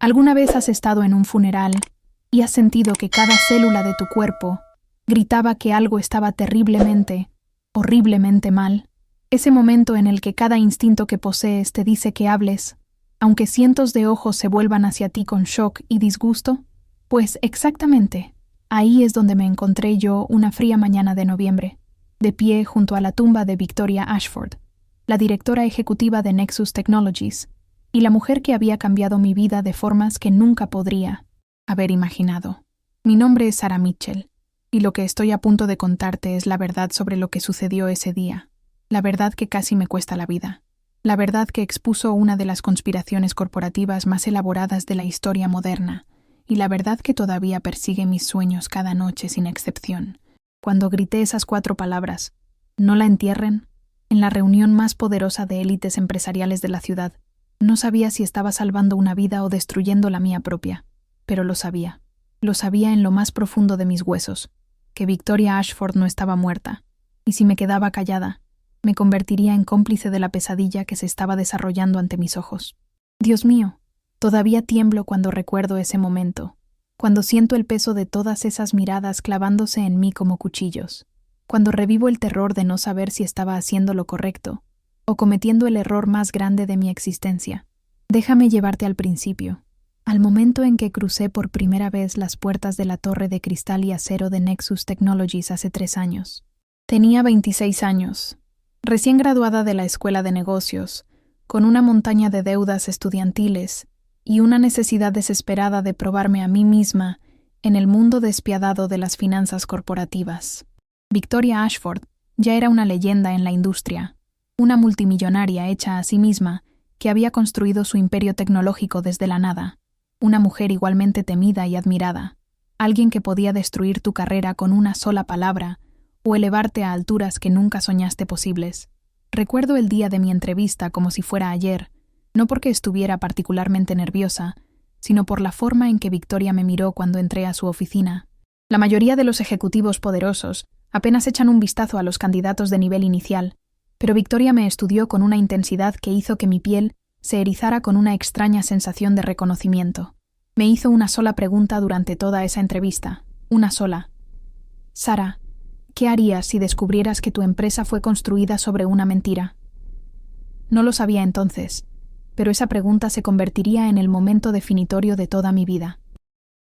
¿Alguna vez has estado en un funeral y has sentido que cada célula de tu cuerpo gritaba que algo estaba terriblemente, horriblemente mal? Ese momento en el que cada instinto que posees te dice que hables, aunque cientos de ojos se vuelvan hacia ti con shock y disgusto. Pues exactamente, ahí es donde me encontré yo una fría mañana de noviembre, de pie junto a la tumba de Victoria Ashford, la directora ejecutiva de Nexus Technologies, y la mujer que había cambiado mi vida de formas que nunca podría haber imaginado. Mi nombre es Sarah Mitchell, y lo que estoy a punto de contarte es la verdad sobre lo que sucedió ese día, la verdad que casi me cuesta la vida, la verdad que expuso una de las conspiraciones corporativas más elaboradas de la historia moderna, y la verdad que todavía persigue mis sueños cada noche sin excepción. Cuando grité esas 4 palabras, «no la entierren», en la reunión más poderosa de élites empresariales de la ciudad, no sabía si estaba salvando una vida o destruyendo la mía propia, pero lo sabía en lo más profundo de mis huesos, que Victoria Ashford no estaba muerta, y si me quedaba callada, me convertiría en cómplice de la pesadilla que se estaba desarrollando ante mis ojos. Dios mío, todavía tiemblo cuando recuerdo ese momento, cuando siento el peso de todas esas miradas clavándose en mí como cuchillos, cuando revivo el terror de no saber si estaba haciendo lo correcto o cometiendo el error más grande de mi existencia. Déjame llevarte al principio, al momento en que crucé por primera vez las puertas de la torre de cristal y acero de Nexus Technologies hace 3 años. Tenía 26 años, recién graduada de la escuela de negocios, con una montaña de deudas estudiantiles y una necesidad desesperada de probarme a mí misma en el mundo despiadado de las finanzas corporativas. Victoria Ashford ya era una leyenda en la industria, una multimillonaria hecha a sí misma que había construido su imperio tecnológico desde la nada, una mujer igualmente temida y admirada, alguien que podía destruir tu carrera con una sola palabra o elevarte a alturas que nunca soñaste posibles. Recuerdo el día de mi entrevista como si fuera ayer, no porque estuviera particularmente nerviosa, sino por la forma en que Victoria me miró cuando entré a su oficina. La mayoría de los ejecutivos poderosos apenas echan un vistazo a los candidatos de nivel inicial, pero Victoria me estudió con una intensidad que hizo que mi piel se erizara con una extraña sensación de reconocimiento. Me hizo una sola pregunta durante toda esa entrevista, una sola. «Sarah, ¿qué harías si descubrieras que tu empresa fue construida sobre una mentira?» No lo sabía entonces, pero esa pregunta se convertiría en el momento definitorio de toda mi vida.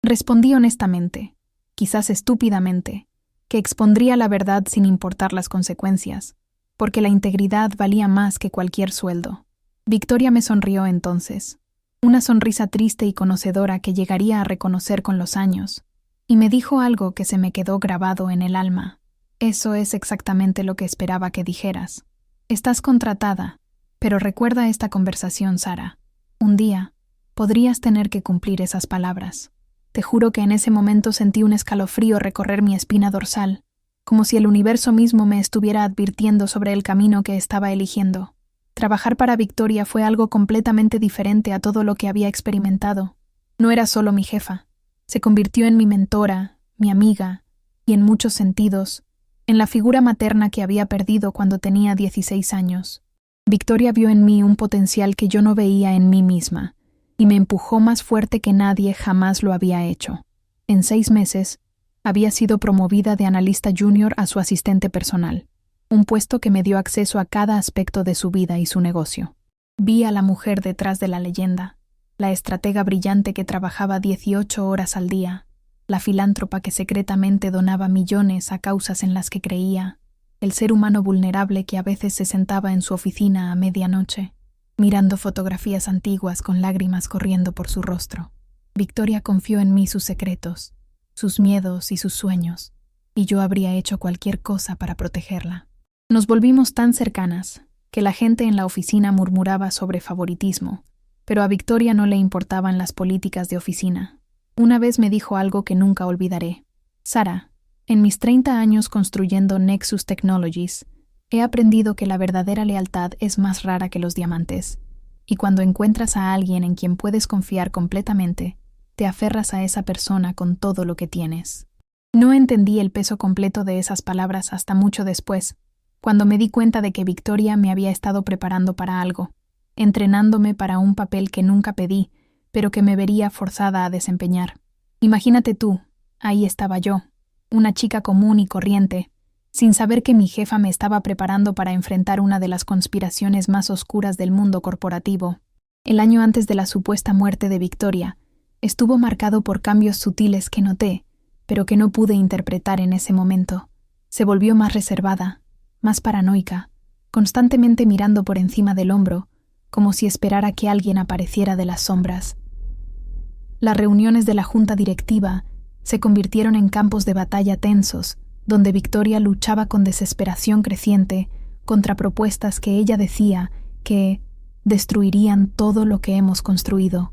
Respondí honestamente, quizás estúpidamente, que expondría la verdad sin importar las consecuencias, porque la integridad valía más que cualquier sueldo. Victoria me sonrió entonces, una sonrisa triste y conocedora que llegaría a reconocer con los años, y me dijo algo que se me quedó grabado en el alma. «Eso es exactamente lo que esperaba que dijeras. Estás contratada, pero recuerda esta conversación, Sarah. Un día podrías tener que cumplir esas palabras». Te juro que en ese momento sentí un escalofrío recorrer mi espina dorsal, como si el universo mismo me estuviera advirtiendo sobre el camino que estaba eligiendo. Trabajar para Victoria fue algo completamente diferente a todo lo que había experimentado. No era solo mi jefa. Se convirtió en mi mentora, mi amiga, y en muchos sentidos, en la figura materna que había perdido cuando tenía 16 años. Victoria vio en mí un potencial que yo no veía en mí misma, y me empujó más fuerte que nadie jamás lo había hecho. En 6 meses, había sido promovida de analista junior a su asistente personal, un puesto que me dio acceso a cada aspecto de su vida y su negocio. Vi a la mujer detrás de la leyenda, la estratega brillante que trabajaba 18 horas al día, la filántropa que secretamente donaba millones a causas en las que creía, el ser humano vulnerable que a veces se sentaba en su oficina a medianoche, mirando fotografías antiguas con lágrimas corriendo por su rostro. Victoria confió en mí sus secretos, sus miedos y sus sueños, y yo habría hecho cualquier cosa para protegerla. Nos volvimos tan cercanas que la gente en la oficina murmuraba sobre favoritismo, pero a Victoria no le importaban las políticas de oficina. Una vez me dijo algo que nunca olvidaré. «Sarah, en mis 30 años construyendo Nexus Technologies, he aprendido que la verdadera lealtad es más rara que los diamantes, y cuando encuentras a alguien en quien puedes confiar completamente, te aferras a esa persona con todo lo que tienes». No entendí el peso completo de esas palabras hasta mucho después, cuando me di cuenta de que Victoria me había estado preparando para algo, entrenándome para un papel que nunca pedí, pero que me vería forzada a desempeñar. Imagínate tú, ahí estaba yo, una chica común y corriente, sin saber que mi jefa me estaba preparando para enfrentar una de las conspiraciones más oscuras del mundo corporativo. El año antes de la supuesta muerte de Victoria, estuvo marcado por cambios sutiles que noté, pero que no pude interpretar en ese momento. Se volvió más reservada, más paranoica, constantemente mirando por encima del hombro, como si esperara que alguien apareciera de las sombras. Las reuniones de la junta directiva se convirtieron en campos de batalla tensos, donde Victoria luchaba con desesperación creciente contra propuestas que ella decía que destruirían todo lo que hemos construido.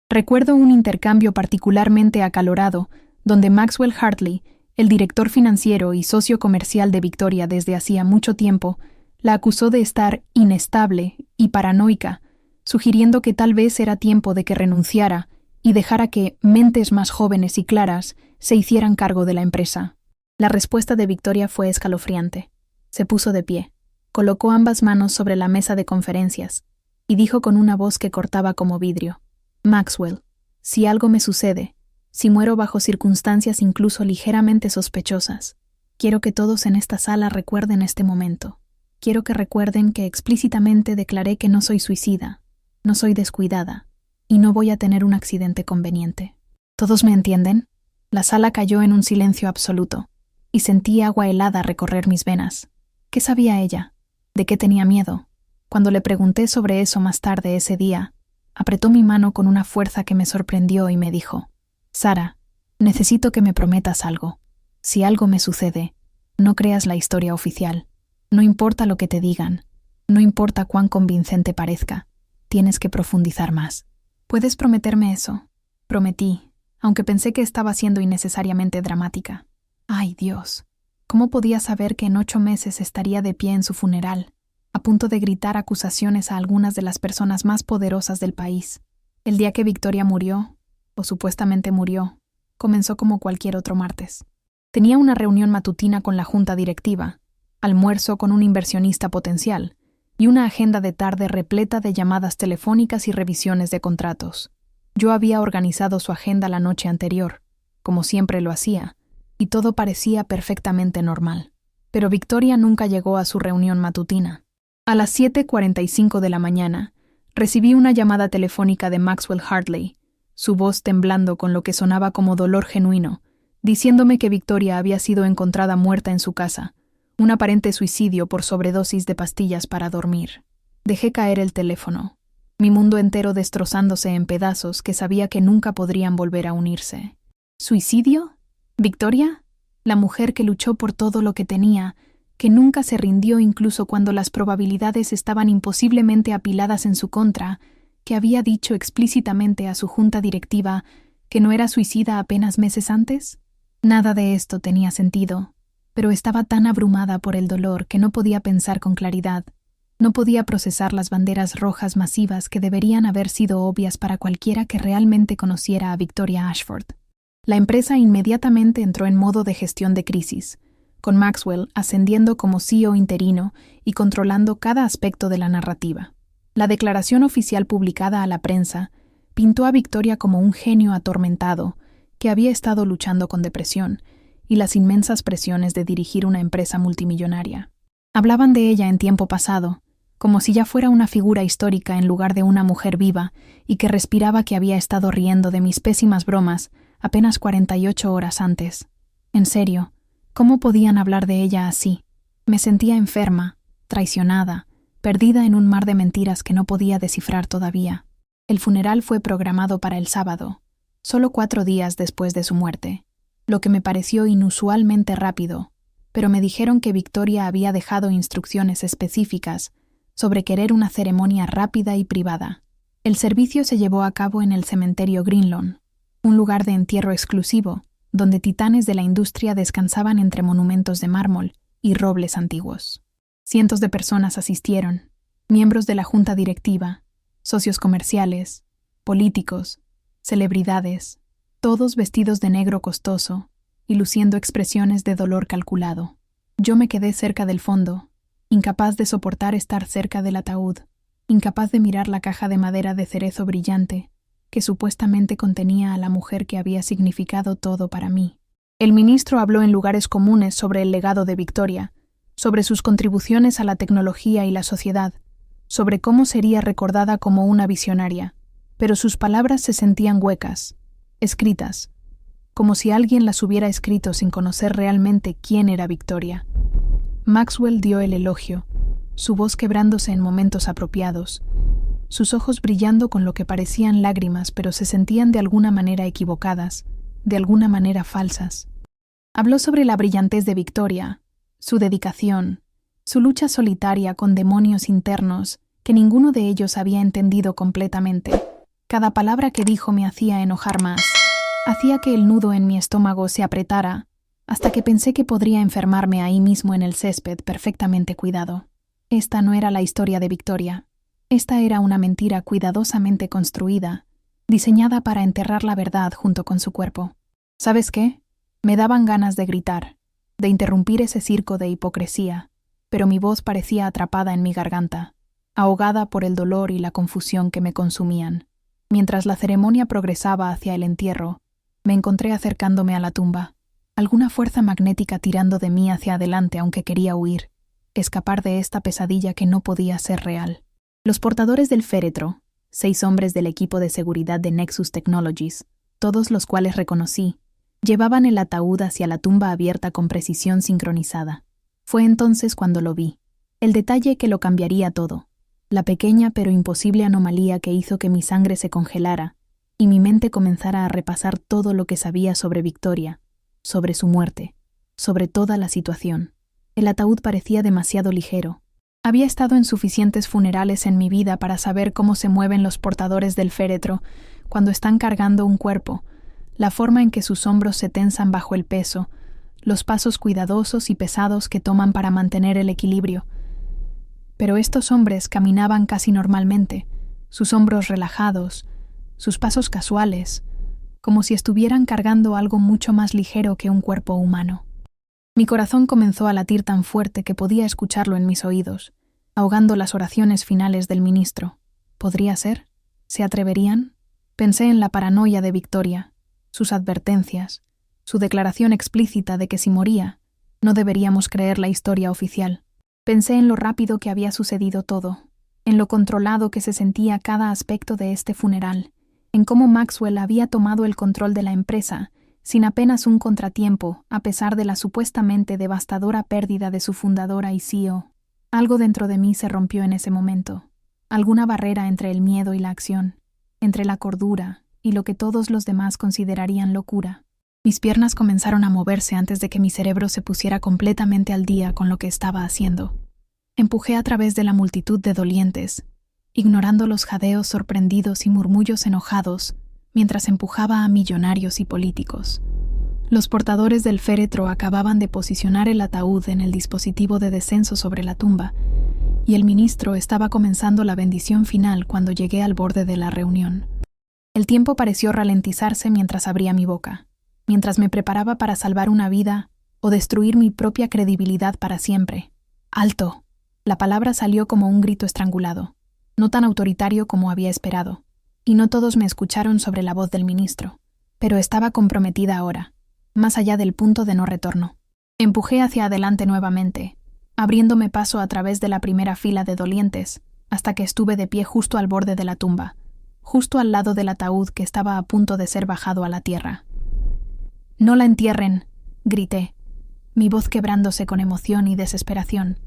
Recuerdo un intercambio particularmente acalorado, donde Maxwell Hartley, el director financiero y socio comercial de Victoria desde hacía mucho tiempo, la acusó de estar inestable y paranoica, sugiriendo que tal vez era tiempo de que renunciara y dejara que mentes más jóvenes y claras se hicieran cargo de la empresa. La respuesta de Victoria fue escalofriante. Se puso de pie, colocó ambas manos sobre la mesa de conferencias y dijo con una voz que cortaba como vidrio: «Maxwell, si algo me sucede, si muero bajo circunstancias incluso ligeramente sospechosas, quiero que todos en esta sala recuerden este momento. Quiero que recuerden que explícitamente declaré que no soy suicida, no soy descuidada, y no voy a tener un accidente conveniente. ¿Todos me entienden?» La sala cayó en un silencio absoluto, y sentí agua helada recorrer mis venas. ¿Qué sabía ella? ¿De qué tenía miedo? Cuando le pregunté sobre eso más tarde ese día, apretó mi mano con una fuerza que me sorprendió y me dijo: «Sara, necesito que me prometas algo. Si algo me sucede, no creas la historia oficial. No importa lo que te digan, no importa cuán convincente parezca, tienes que profundizar más». «¿Puedes prometerme eso?». Prometí, aunque pensé que estaba siendo innecesariamente dramática. Ay, Dios, ¿cómo podía saber que en 8 meses estaría de pie en su funeral, a punto de gritar acusaciones a algunas de las personas más poderosas del país? El día que Victoria murió, o supuestamente murió, comenzó como cualquier otro martes. Tenía una reunión matutina con la junta directiva, almuerzo con un inversionista potencial y una agenda de tarde repleta de llamadas telefónicas y revisiones de contratos. Yo había organizado su agenda la noche anterior, como siempre lo hacía, y todo parecía perfectamente normal. Pero Victoria nunca llegó a su reunión matutina. A las 7:45 de la mañana, recibí una llamada telefónica de Maxwell Hartley, su voz temblando con lo que sonaba como dolor genuino, diciéndome que Victoria había sido encontrada muerta en su casa, un aparente suicidio por sobredosis de pastillas para dormir. Dejé caer el teléfono, mi mundo entero destrozándose en pedazos que sabía que nunca podrían volver a unirse. ¿Suicidio? ¿Victoria? La mujer que luchó por todo lo que tenía, que nunca se rindió incluso cuando las probabilidades estaban imposiblemente apiladas en su contra, que había dicho explícitamente a su junta directiva que no era suicida apenas meses antes? Nada de esto tenía sentido, pero estaba tan abrumada por el dolor que no podía pensar con claridad. No podía procesar las banderas rojas masivas que deberían haber sido obvias para cualquiera que realmente conociera a Victoria Ashford. La empresa inmediatamente entró en modo de gestión de crisis, con Maxwell ascendiendo como CEO interino y controlando cada aspecto de la narrativa. La declaración oficial publicada a la prensa pintó a Victoria como un genio atormentado que había estado luchando con depresión y las inmensas presiones de dirigir una empresa multimillonaria. Hablaban de ella en tiempo pasado, como si ya fuera una figura histórica en lugar de una mujer viva y que respiraba que había estado riendo de mis pésimas bromas apenas 48 horas antes. En serio, ¿cómo podían hablar de ella así? Me sentía enferma, traicionada, perdida en un mar de mentiras que no podía descifrar todavía. El funeral fue programado para el sábado, solo 4 días después de su muerte, lo que me pareció inusualmente rápido, pero me dijeron que Victoria había dejado instrucciones específicas sobre querer una ceremonia rápida y privada. El servicio se llevó a cabo en el cementerio Greenlawn, un lugar de entierro exclusivo, donde titanes de la industria descansaban entre monumentos de mármol y robles antiguos. Cientos de personas asistieron, miembros de la junta directiva, socios comerciales, políticos, celebridades, todos vestidos de negro costoso y luciendo expresiones de dolor calculado. Yo me quedé cerca del fondo, incapaz de soportar estar cerca del ataúd. incapaz de mirar la caja de madera de cerezo brillante que supuestamente contenía a la mujer que había significado todo para mí. El ministro habló en lugares comunes sobre el legado de Victoria, sobre sus contribuciones a la tecnología y la sociedad, sobre cómo sería recordada como una visionaria, pero sus palabras se sentían huecas, escritas, como si alguien las hubiera escrito sin conocer realmente quién era Victoria. Maxwell dio el elogio, su voz quebrándose en momentos apropiados, sus ojos brillando con lo que parecían lágrimas, pero se sentían de alguna manera equivocadas, de alguna manera falsas. Habló sobre la brillantez de Victoria, su dedicación, su lucha solitaria con demonios internos que ninguno de ellos había entendido completamente. Cada palabra que dijo me hacía enojar más, hacía que el nudo en mi estómago se apretara, hasta que pensé que podría enfermarme ahí mismo en el césped perfectamente cuidado. Esta no era la historia de Victoria. Esta era una mentira cuidadosamente construida, diseñada para enterrar la verdad junto con su cuerpo. ¿Sabes qué? Me daban ganas de gritar, de interrumpir ese circo de hipocresía, pero mi voz parecía atrapada en mi garganta, ahogada por el dolor y la confusión que me consumían. Mientras la ceremonia progresaba hacia el entierro, me encontré acercándome a la tumba, alguna fuerza magnética tirando de mí hacia adelante aunque quería huir, escapar de esta pesadilla que no podía ser real. Los portadores del féretro, 6 hombres del equipo de seguridad de Nexus Technologies, todos los cuales reconocí, llevaban el ataúd hacia la tumba abierta con precisión sincronizada. Fue entonces cuando lo vi, el detalle que lo cambiaría todo, la pequeña pero imposible anomalía que hizo que mi sangre se congelara y mi mente comenzara a repasar todo lo que sabía sobre Victoria, sobre su muerte, sobre toda la situación. El ataúd parecía demasiado ligero. Había estado en suficientes funerales en mi vida para saber cómo se mueven los portadores del féretro cuando están cargando un cuerpo, la forma en que sus hombros se tensan bajo el peso, los pasos cuidadosos y pesados que toman para mantener el equilibrio. Pero estos hombres caminaban casi normalmente, sus hombros relajados, sus pasos casuales, como si estuvieran cargando algo mucho más ligero que un cuerpo humano. Mi corazón comenzó a latir tan fuerte que podía escucharlo en mis oídos, ahogando las oraciones finales del ministro. ¿Podría ser? ¿Se atreverían? Pensé en la paranoia de Victoria, sus advertencias, su declaración explícita de que si moría, no deberíamos creer la historia oficial. Pensé en lo rápido que había sucedido todo, en lo controlado que se sentía cada aspecto de este funeral, en cómo Maxwell había tomado el control de la empresa sin apenas un contratiempo, a pesar de la supuestamente devastadora pérdida de su fundadora y CEO. Algo dentro de mí se rompió en ese momento, alguna barrera entre el miedo y la acción, entre la cordura y lo que todos los demás considerarían locura. Mis piernas comenzaron a moverse antes de que mi cerebro se pusiera completamente al día con lo que estaba haciendo. Empujé a través de la multitud de dolientes, ignorando los jadeos sorprendidos y murmullos enojados, mientras empujaba a millonarios y políticos. Los portadores del féretro acababan de posicionar el ataúd en el dispositivo de descenso sobre la tumba, y el ministro estaba comenzando la bendición final cuando llegué al borde de la reunión. El tiempo pareció ralentizarse mientras abría mi boca, mientras me preparaba para salvar una vida o destruir mi propia credibilidad para siempre. ¡Alto! La palabra salió como un grito estrangulado, no tan autoritario como había esperado, y no todos me escucharon sobre la voz del ministro, pero estaba comprometida ahora, más allá del punto de no retorno. Empujé hacia adelante nuevamente, abriéndome paso a través de la primera fila de dolientes, hasta que estuve de pie justo al borde de la tumba, justo al lado del ataúd que estaba a punto de ser bajado a la tierra. «¡No la entierren!», grité, mi voz quebrándose con emoción y desesperación.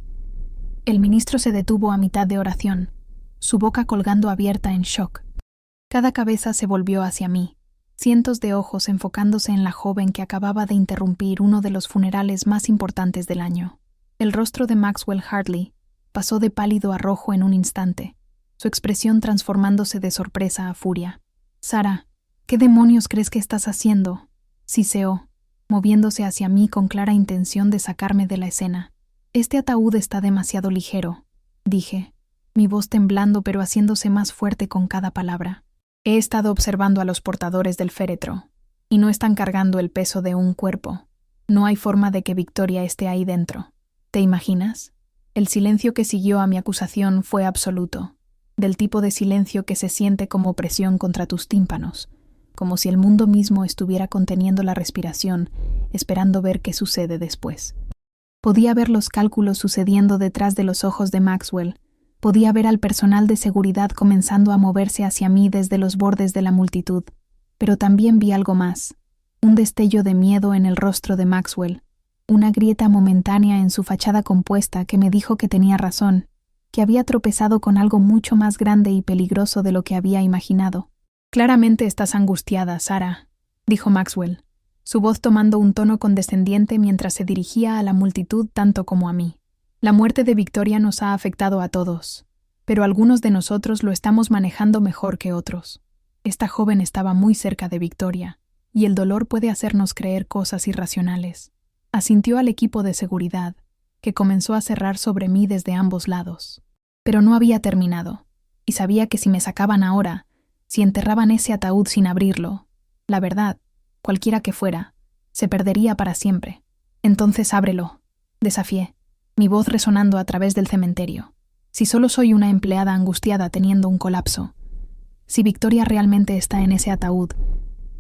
El ministro se detuvo a mitad de oración, su boca colgando abierta en shock. Cada cabeza se volvió hacia mí, cientos de ojos enfocándose en la joven que acababa de interrumpir uno de los funerales más importantes del año. El rostro de Maxwell Hartley pasó de pálido a rojo en un instante, su expresión transformándose de sorpresa a furia. «Sara, ¿qué demonios crees que estás haciendo?», siseó, moviéndose hacia mí con clara intención de sacarme de la escena. «Este ataúd está demasiado ligero», dije, mi voz temblando pero haciéndose más fuerte con cada palabra. «He estado observando a los portadores del féretro, y no están cargando el peso de un cuerpo. No hay forma de que Victoria esté ahí dentro. ¿Te imaginas?». El silencio que siguió a mi acusación fue absoluto. del tipo de silencio que se siente como opresión contra tus tímpanos, como si el mundo mismo estuviera conteniendo la respiración, esperando ver qué sucede después. Podía ver los cálculos sucediendo detrás de los ojos de Maxwell. Podía ver al personal de seguridad comenzando a moverse hacia mí desde los bordes de la multitud. Pero también vi algo más. Un destello de miedo en el rostro de Maxwell. Una grieta momentánea en su fachada compuesta que me dijo que tenía razón, que había tropezado con algo mucho más grande y peligroso de lo que había imaginado. «Claramente estás angustiada, Sarah», dijo Maxwell, su voz tomando un tono condescendiente mientras se dirigía a la multitud tanto como a mí. «La muerte de Victoria nos ha afectado a todos, pero algunos de nosotros lo estamos manejando mejor que otros. Esta joven estaba muy cerca de Victoria, y el dolor puede hacernos creer cosas irracionales». Asintió al equipo de seguridad, que comenzó a cerrar sobre mí desde ambos lados. Pero no había terminado, y sabía que si me sacaban ahora, si enterraban ese ataúd sin abrirlo, la verdad, cualquiera que fuera, se perdería para siempre. «Entonces ábrelo», desafié, mi voz resonando a través del cementerio. «Si solo soy una empleada angustiada teniendo un colapso, si Victoria realmente está en ese ataúd,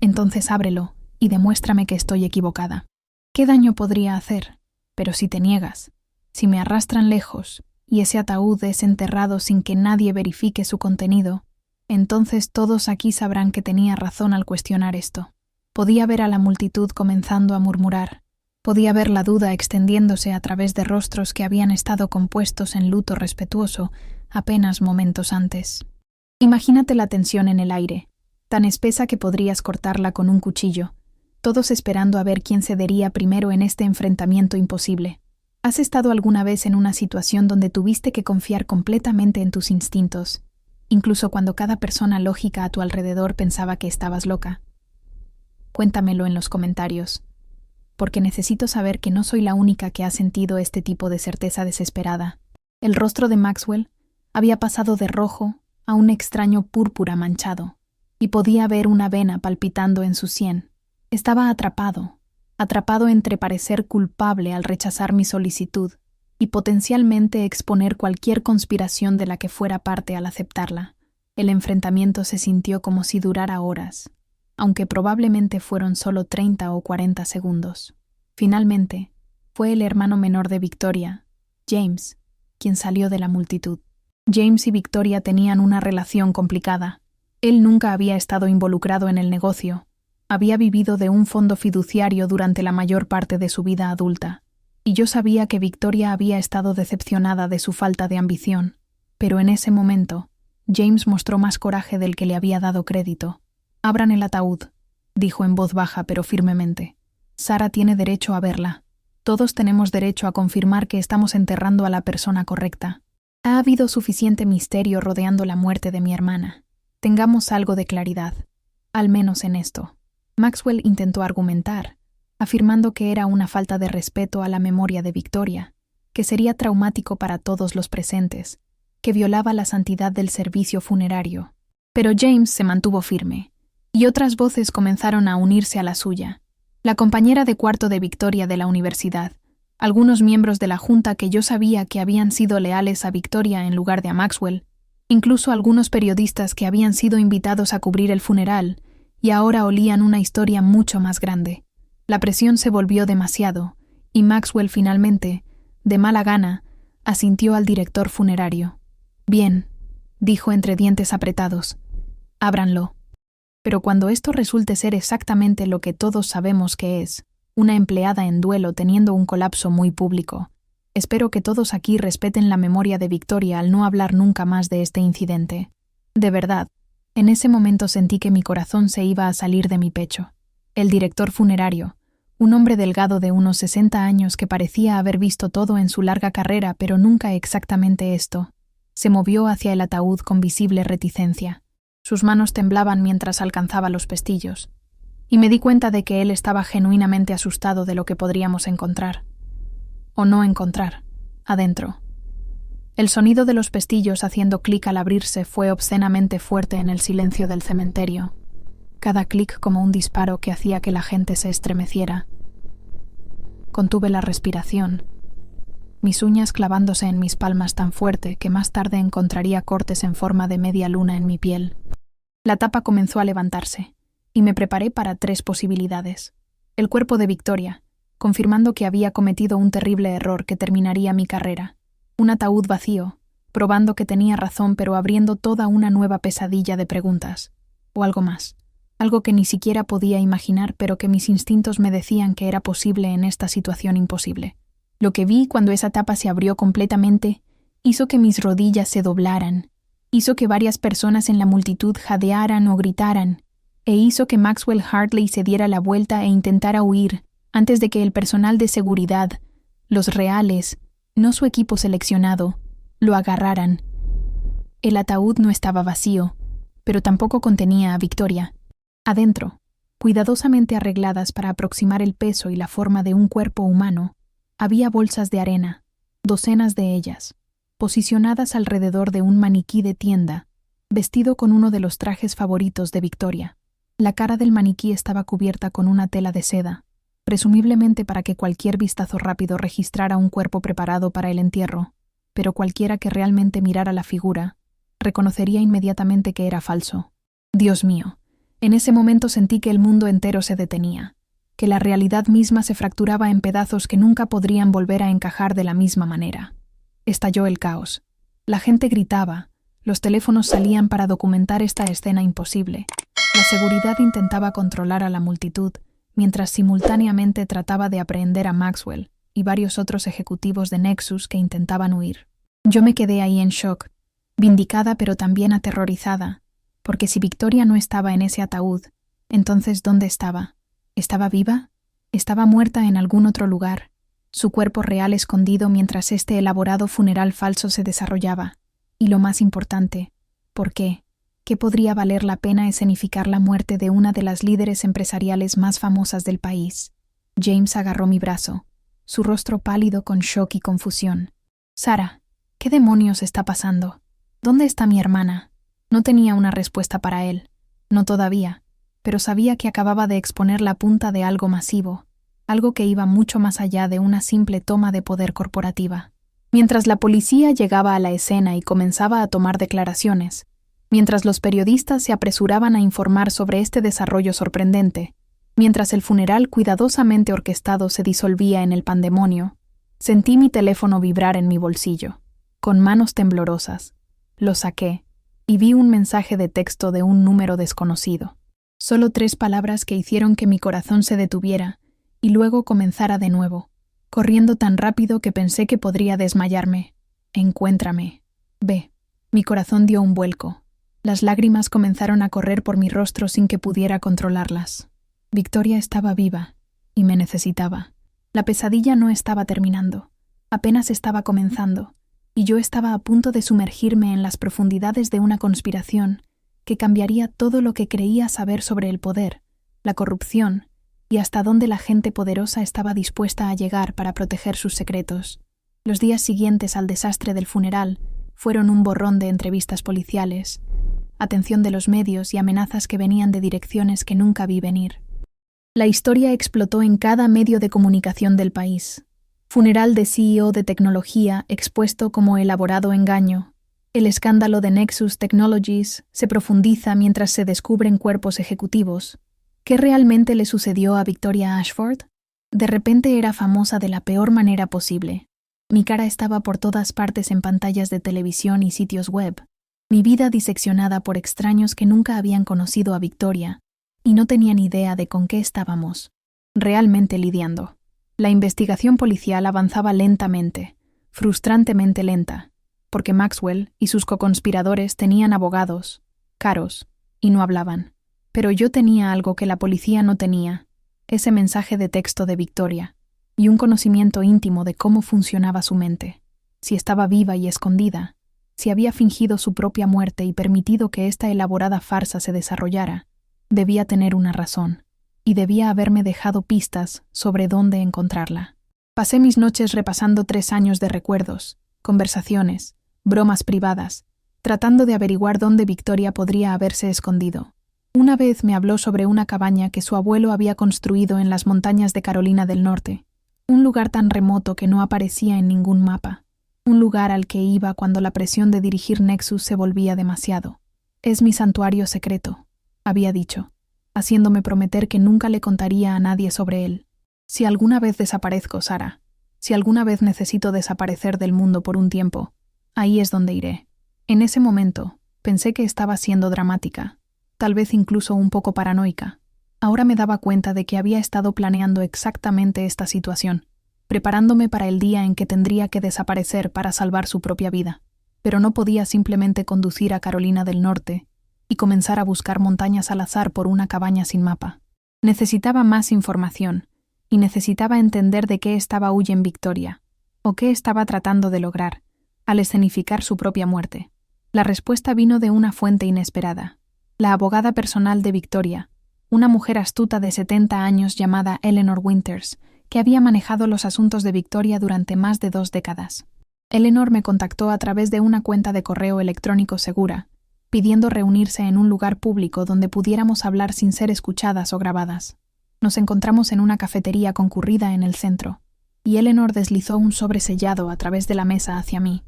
entonces ábrelo y demuéstrame que estoy equivocada. ¿Qué daño podría hacer? Pero si te niegas, si me arrastran lejos y ese ataúd es enterrado sin que nadie verifique su contenido, entonces todos aquí sabrán que tenía razón al cuestionar esto». Podía ver a la multitud comenzando a murmurar. Podía ver la duda extendiéndose a través de rostros que habían estado compuestos en luto respetuoso apenas momentos antes. Imagínate la tensión en el aire, tan espesa que podrías cortarla con un cuchillo, todos esperando a ver quién cedería primero en este enfrentamiento imposible. ¿Has estado alguna vez en una situación donde tuviste que confiar completamente en tus instintos, incluso cuando cada persona lógica a tu alrededor pensaba que estabas loca? Cuéntamelo en los comentarios, porque necesito saber que no soy la única que ha sentido este tipo de certeza desesperada. El rostro de Maxwell había pasado de rojo a un extraño púrpura manchado, y podía ver una vena palpitando en su sien. Estaba atrapado entre parecer culpable al rechazar mi solicitud y potencialmente exponer cualquier conspiración de la que fuera parte al aceptarla. El enfrentamiento se sintió como si durara horas, aunque probablemente fueron solo 30 o 40 segundos. Finalmente, fue el hermano menor de Victoria, James, quien salió de la multitud. James y Victoria tenían una relación complicada. Él nunca había estado involucrado en el negocio. Había vivido de un fondo fiduciario durante la mayor parte de su vida adulta, y yo sabía que Victoria había estado decepcionada de su falta de ambición. Pero en ese momento, James mostró más coraje del que le había dado crédito. «Abran el ataúd», dijo en voz baja pero firmemente. «Sarah tiene derecho a verla. Todos tenemos derecho a confirmar que estamos enterrando a la persona correcta. Ha habido suficiente misterio rodeando la muerte de mi hermana. Tengamos algo de claridad, al menos en esto». Maxwell intentó argumentar, afirmando que era una falta de respeto a la memoria de Victoria, que sería traumático para todos los presentes, que violaba la santidad del servicio funerario. Pero James se mantuvo firme, y otras voces comenzaron a unirse a la suya. La compañera de cuarto de Victoria de la universidad, algunos miembros de la junta que yo sabía que habían sido leales a Victoria en lugar de a Maxwell, incluso algunos periodistas que habían sido invitados a cubrir el funeral y ahora olían una historia mucho más grande. La presión se volvió demasiado, y Maxwell finalmente, de mala gana, asintió al director funerario. «Bien», dijo entre dientes apretados, «ábranlo». Pero cuando esto resulte ser exactamente lo que todos sabemos que es, una empleada en duelo teniendo un colapso muy público, espero que todos aquí respeten la memoria de Victoria al no hablar nunca más de este incidente. De verdad, en ese momento sentí que mi corazón se iba a salir de mi pecho. El director funerario, un hombre delgado de unos 60 años que parecía haber visto todo en su larga carrera pero nunca exactamente esto, se movió hacia el ataúd con visible reticencia. Sus manos temblaban mientras alcanzaba los pestillos, y me di cuenta de que él estaba genuinamente asustado de lo que podríamos encontrar, o no encontrar, adentro. El sonido de los pestillos haciendo clic al abrirse fue obscenamente fuerte en el silencio del cementerio, cada clic como un disparo que hacía que la gente se estremeciera. Contuve la respiración, mis uñas clavándose en mis palmas tan fuerte que más tarde encontraría cortes en forma de media luna en mi piel. La tapa comenzó a levantarse, y me preparé para 3 posibilidades. El cuerpo de Victoria, confirmando que había cometido un terrible error que terminaría mi carrera. Un ataúd vacío, probando que tenía razón pero abriendo toda una nueva pesadilla de preguntas. O algo más. Algo que ni siquiera podía imaginar pero que mis instintos me decían que era posible en esta situación imposible. Lo que vi cuando esa tapa se abrió completamente hizo que mis rodillas se doblaran, hizo que varias personas en la multitud jadearan o gritaran, e hizo que Maxwell Hartley se diera la vuelta e intentara huir antes de que el personal de seguridad, los reales, no su equipo seleccionado, lo agarraran. El ataúd no estaba vacío, pero tampoco contenía a Victoria. Adentro, cuidadosamente arregladas para aproximar el peso y la forma de un cuerpo humano, había bolsas de arena, docenas de ellas, posicionadas alrededor de un maniquí de tienda, vestido con uno de los trajes favoritos de Victoria. La cara del maniquí estaba cubierta con una tela de seda, presumiblemente para que cualquier vistazo rápido registrara un cuerpo preparado para el entierro, pero cualquiera que realmente mirara la figura reconocería inmediatamente que era falso. Dios mío, en ese momento sentí que el mundo entero se detenía, que la realidad misma se fracturaba en pedazos que nunca podrían volver a encajar de la misma manera. Estalló el caos. La gente gritaba, los teléfonos salían para documentar esta escena imposible. La seguridad intentaba controlar a la multitud, mientras simultáneamente trataba de apreender a Maxwell y varios otros ejecutivos de Nexus que intentaban huir. Yo me quedé ahí en shock, vindicada pero también aterrorizada, porque si Victoria no estaba en ese ataúd, entonces ¿dónde estaba? ¿Estaba viva? ¿Estaba muerta en algún otro lugar? Su cuerpo real escondido mientras este elaborado funeral falso se desarrollaba. Y lo más importante, ¿por qué? ¿Qué podría valer la pena escenificar la muerte de una de las líderes empresariales más famosas del país? James agarró mi brazo, su rostro pálido con shock y confusión. Sara, ¿qué demonios está pasando? ¿Dónde está mi hermana? No tenía una respuesta para él. No todavía. Pero sabía que acababa de exponer la punta de algo masivo, algo que iba mucho más allá de una simple toma de poder corporativa. Mientras la policía llegaba a la escena y comenzaba a tomar declaraciones, mientras los periodistas se apresuraban a informar sobre este desarrollo sorprendente, mientras el funeral cuidadosamente orquestado se disolvía en el pandemonio, sentí mi teléfono vibrar en mi bolsillo. Con manos temblorosas, lo saqué y vi un mensaje de texto de un número desconocido. Solo 3 palabras que hicieron que mi corazón se detuviera y luego comenzara de nuevo, corriendo tan rápido que pensé que podría desmayarme. Encuéntrame. Ve. Mi corazón dio un vuelco. Las lágrimas comenzaron a correr por mi rostro sin que pudiera controlarlas. Victoria estaba viva y me necesitaba. La pesadilla no estaba terminando, apenas estaba comenzando, y yo estaba a punto de sumergirme en las profundidades de una conspiración que cambiaría todo lo que creía saber sobre el poder, la corrupción y hasta dónde la gente poderosa estaba dispuesta a llegar para proteger sus secretos. Los días siguientes al desastre del funeral fueron un borrón de entrevistas policiales, atención de los medios y amenazas que venían de direcciones que nunca vi venir. La historia explotó en cada medio de comunicación del país. Funeral de CEO de tecnología expuesto como elaborado engaño. El escándalo de Nexus Technologies se profundiza mientras se descubren cuerpos ejecutivos. ¿Qué realmente le sucedió a Victoria Ashford? De repente era famosa de la peor manera posible. Mi cara estaba por todas partes en pantallas de televisión y sitios web. Mi vida diseccionada por extraños que nunca habían conocido a Victoria y no tenían idea de con qué estábamos realmente lidiando. La investigación policial avanzaba lentamente, frustrantemente lenta, porque Maxwell y sus coconspiradores tenían abogados, caros, y no hablaban. Pero yo tenía algo que la policía no tenía, ese mensaje de texto de Victoria, y un conocimiento íntimo de cómo funcionaba su mente, si estaba viva y escondida, si había fingido su propia muerte y permitido que esta elaborada farsa se desarrollara. Debía tener una razón, y debía haberme dejado pistas sobre dónde encontrarla. Pasé mis noches repasando 3 años de recuerdos, conversaciones, bromas privadas, tratando de averiguar dónde Victoria podría haberse escondido. Una vez me habló sobre una cabaña que su abuelo había construido en las montañas de Carolina del Norte, Un lugar tan remoto que no aparecía en ningún mapa. Un lugar al que iba cuando la presión de dirigir Nexus se volvía demasiado. «Es mi santuario secreto», había dicho, haciéndome prometer que nunca le contaría a nadie sobre él. «Si alguna vez desaparezco, Sara, si alguna vez necesito desaparecer del mundo por un tiempo, ahí es donde iré». En ese momento, pensé que estaba siendo dramática, tal vez incluso un poco paranoica. Ahora me daba cuenta de que había estado planeando exactamente esta situación, preparándome para el día en que tendría que desaparecer para salvar su propia vida. Pero no podía simplemente conducir a Carolina del Norte y comenzar a buscar montañas al azar por una cabaña sin mapa. Necesitaba más información, y necesitaba entender de qué estaba huyendo Victoria, o qué estaba tratando de lograr, al escenificar su propia muerte. La respuesta vino de una fuente inesperada. La abogada personal de Victoria, una mujer astuta de 70 años llamada Eleanor Winters, que había manejado los asuntos de Victoria durante más de 2 décadas. Eleanor me contactó a través de una cuenta de correo electrónico segura, pidiendo reunirse en un lugar público donde pudiéramos hablar sin ser escuchadas o grabadas. Nos encontramos en una cafetería concurrida en el centro, y Eleanor deslizó un sobre sellado a través de la mesa hacia mí.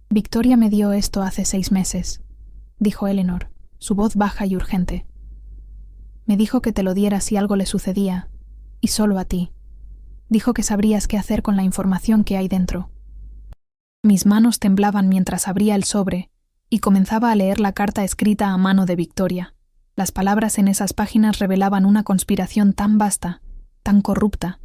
«Victoria me dio esto hace 6 meses», dijo Eleanor, su voz baja y urgente. «Me dijo que te lo diera si algo le sucedía, y solo a ti. Dijo que sabrías qué hacer con la información que hay dentro». Mis manos temblaban mientras abría el sobre y comenzaba a leer la carta escrita a mano de Victoria. Las palabras en esas páginas revelaban una conspiración tan vasta, tan corrupta,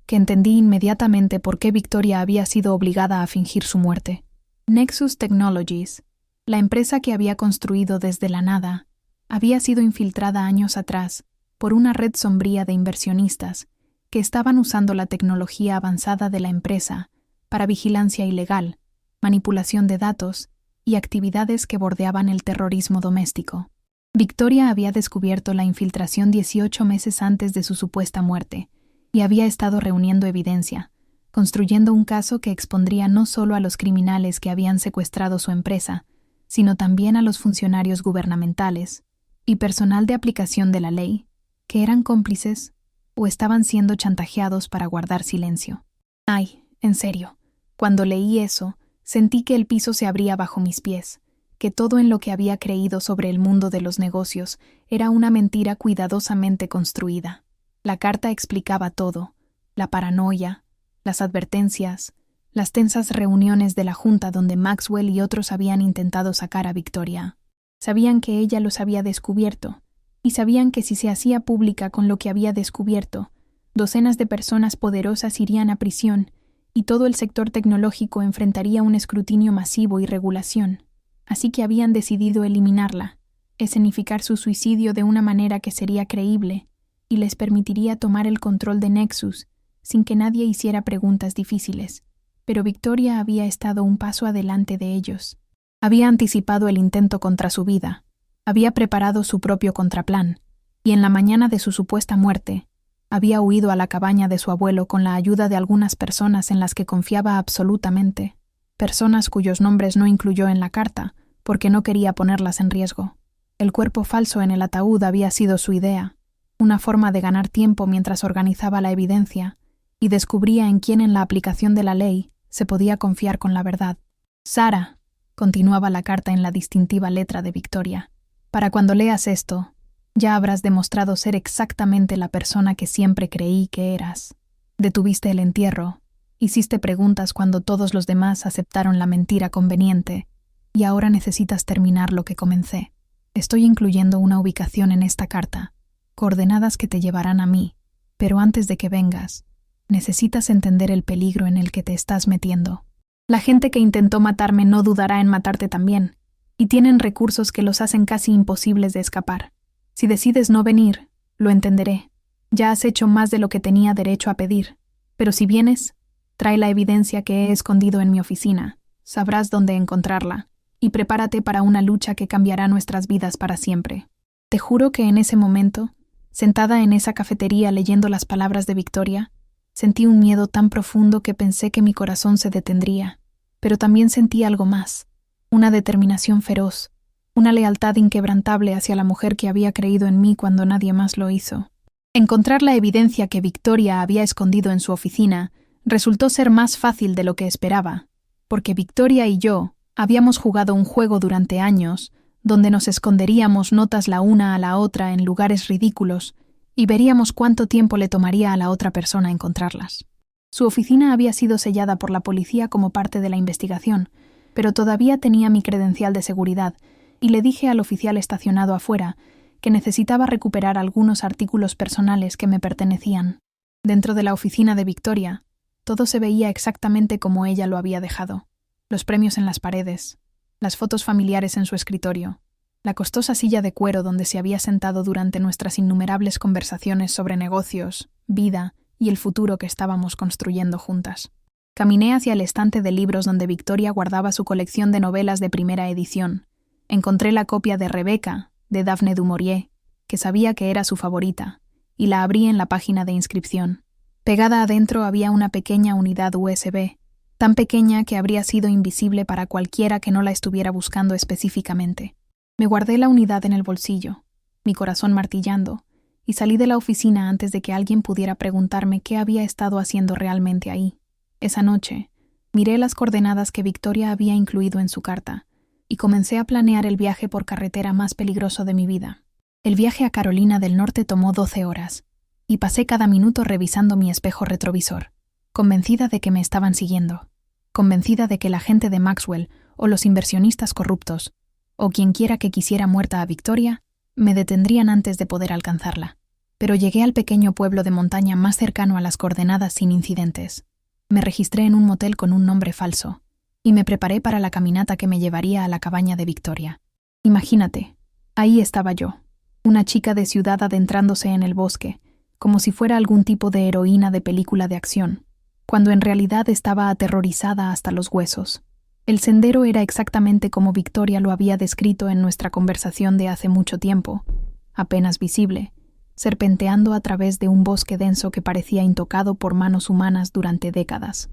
que entendí inmediatamente por qué Victoria había sido obligada a fingir su muerte. Nexus Technologies, la empresa que había construido desde la nada, había sido infiltrada años atrás por una red sombría de inversionistas que estaban usando la tecnología avanzada de la empresa para vigilancia ilegal, manipulación de datos y actividades que bordeaban el terrorismo doméstico. Victoria había descubierto la infiltración 18 meses antes de su supuesta muerte y había estado reuniendo evidencia, construyendo un caso que expondría no solo a los criminales que habían secuestrado su empresa, sino también a los funcionarios gubernamentales y personal de aplicación de la ley, que eran cómplices o estaban siendo chantajeados para guardar silencio. Ay, en serio, cuando leí eso, sentí que el piso se abría bajo mis pies, que todo en lo que había creído sobre el mundo de los negocios era una mentira cuidadosamente construida. La carta explicaba todo: la paranoia, las advertencias, las tensas reuniones de la junta donde Maxwell y otros habían intentado sacar a Victoria. Sabían que ella los había descubierto, y sabían que si se hacía pública con lo que había descubierto, docenas de personas poderosas irían a prisión y todo el sector tecnológico enfrentaría un escrutinio masivo y regulación. Así que habían decidido eliminarla, escenificar su suicidio de una manera que sería creíble y les permitiría tomar el control de Nexus sin que nadie hiciera preguntas difíciles. Pero Victoria había estado un paso adelante de ellos. Había anticipado el intento contra su vida, había preparado su propio contraplan, y en la mañana de su supuesta muerte, había huido a la cabaña de su abuelo con la ayuda de algunas personas en las que confiaba absolutamente, personas cuyos nombres no incluyó en la carta, porque no quería ponerlas en riesgo. El cuerpo falso en el ataúd había sido su idea, una forma de ganar tiempo mientras organizaba la evidencia y descubría en quién en la aplicación de la ley se podía confiar con la verdad. «Sara», continuaba la carta en la distintiva letra de Victoria, «para cuando leas esto, ya habrás demostrado ser exactamente la persona que siempre creí que eras. Detuviste el entierro, hiciste preguntas cuando todos los demás aceptaron la mentira conveniente, y ahora necesitas terminar lo que comencé. Estoy incluyendo una ubicación en esta carta, coordenadas que te llevarán a mí, pero antes de que vengas, necesitas entender el peligro en el que te estás metiendo. La gente que intentó matarme no dudará en matarte también, y tienen recursos que los hacen casi imposibles de escapar. Si decides no venir, lo entenderé. Ya has hecho más de lo que tenía derecho a pedir, pero si vienes, trae la evidencia que he escondido en mi oficina, sabrás dónde encontrarla, y prepárate para una lucha que cambiará nuestras vidas para siempre». Te juro que en ese momento, sentada en esa cafetería leyendo las palabras de Victoria, sentí un miedo tan profundo que pensé que mi corazón se detendría, pero también sentí algo más, una determinación feroz, una lealtad inquebrantable hacia la mujer que había creído en mí cuando nadie más lo hizo. Encontrar la evidencia que Victoria había escondido en su oficina Resultó ser más fácil de lo que esperaba, porque Victoria y yo habíamos jugado un juego durante años donde nos esconderíamos notas la una a la otra en lugares ridículos y veríamos cuánto tiempo le tomaría a la otra persona encontrarlas. Su oficina había sido sellada por la policía como parte de la investigación, pero todavía tenía mi credencial de seguridad y le dije al oficial estacionado afuera que necesitaba recuperar algunos artículos personales que me pertenecían. Dentro de la oficina de Victoria, todo se veía exactamente como ella lo había dejado. Los premios en las paredes, las fotos familiares en su escritorio, la costosa silla de cuero donde se había sentado durante nuestras innumerables conversaciones sobre negocios, vida y el futuro que estábamos construyendo juntas. Caminé hacia el estante de libros donde Victoria guardaba su colección de novelas de primera edición. Encontré la copia de Rebecca, de Daphne du Maurier, que sabía que era su favorita, y la abrí en la página de inscripción. Pegada adentro había una pequeña unidad USB, tan pequeña que habría sido invisible para cualquiera que no la estuviera buscando específicamente. Me guardé la unidad en el bolsillo, mi corazón martillando, y salí de la oficina antes de que alguien pudiera preguntarme qué había estado haciendo realmente ahí. Esa noche, miré las coordenadas que Victoria había incluido en su carta, y comencé a planear el viaje por carretera más peligroso de mi vida. El viaje a Carolina del Norte tomó 12 horas, y pasé cada minuto revisando mi espejo retrovisor, convencida de que me estaban siguiendo, convencida de que la gente de Maxwell o los inversionistas corruptos, o quienquiera que quisiera muerta a Victoria, me detendrían antes de poder alcanzarla. Pero llegué al pequeño pueblo de montaña más cercano a las coordenadas sin incidentes. Me registré en un motel con un nombre falso, y me preparé para la caminata que me llevaría a la cabaña de Victoria. Imagínate, ahí estaba yo, una chica de ciudad adentrándose en el bosque, como si fuera algún tipo de heroína de película de acción, cuando en realidad estaba aterrorizada hasta los huesos. El sendero era exactamente como Victoria lo había descrito en nuestra conversación de hace mucho tiempo, apenas visible, serpenteando a través de un bosque denso que parecía intocado por manos humanas durante décadas.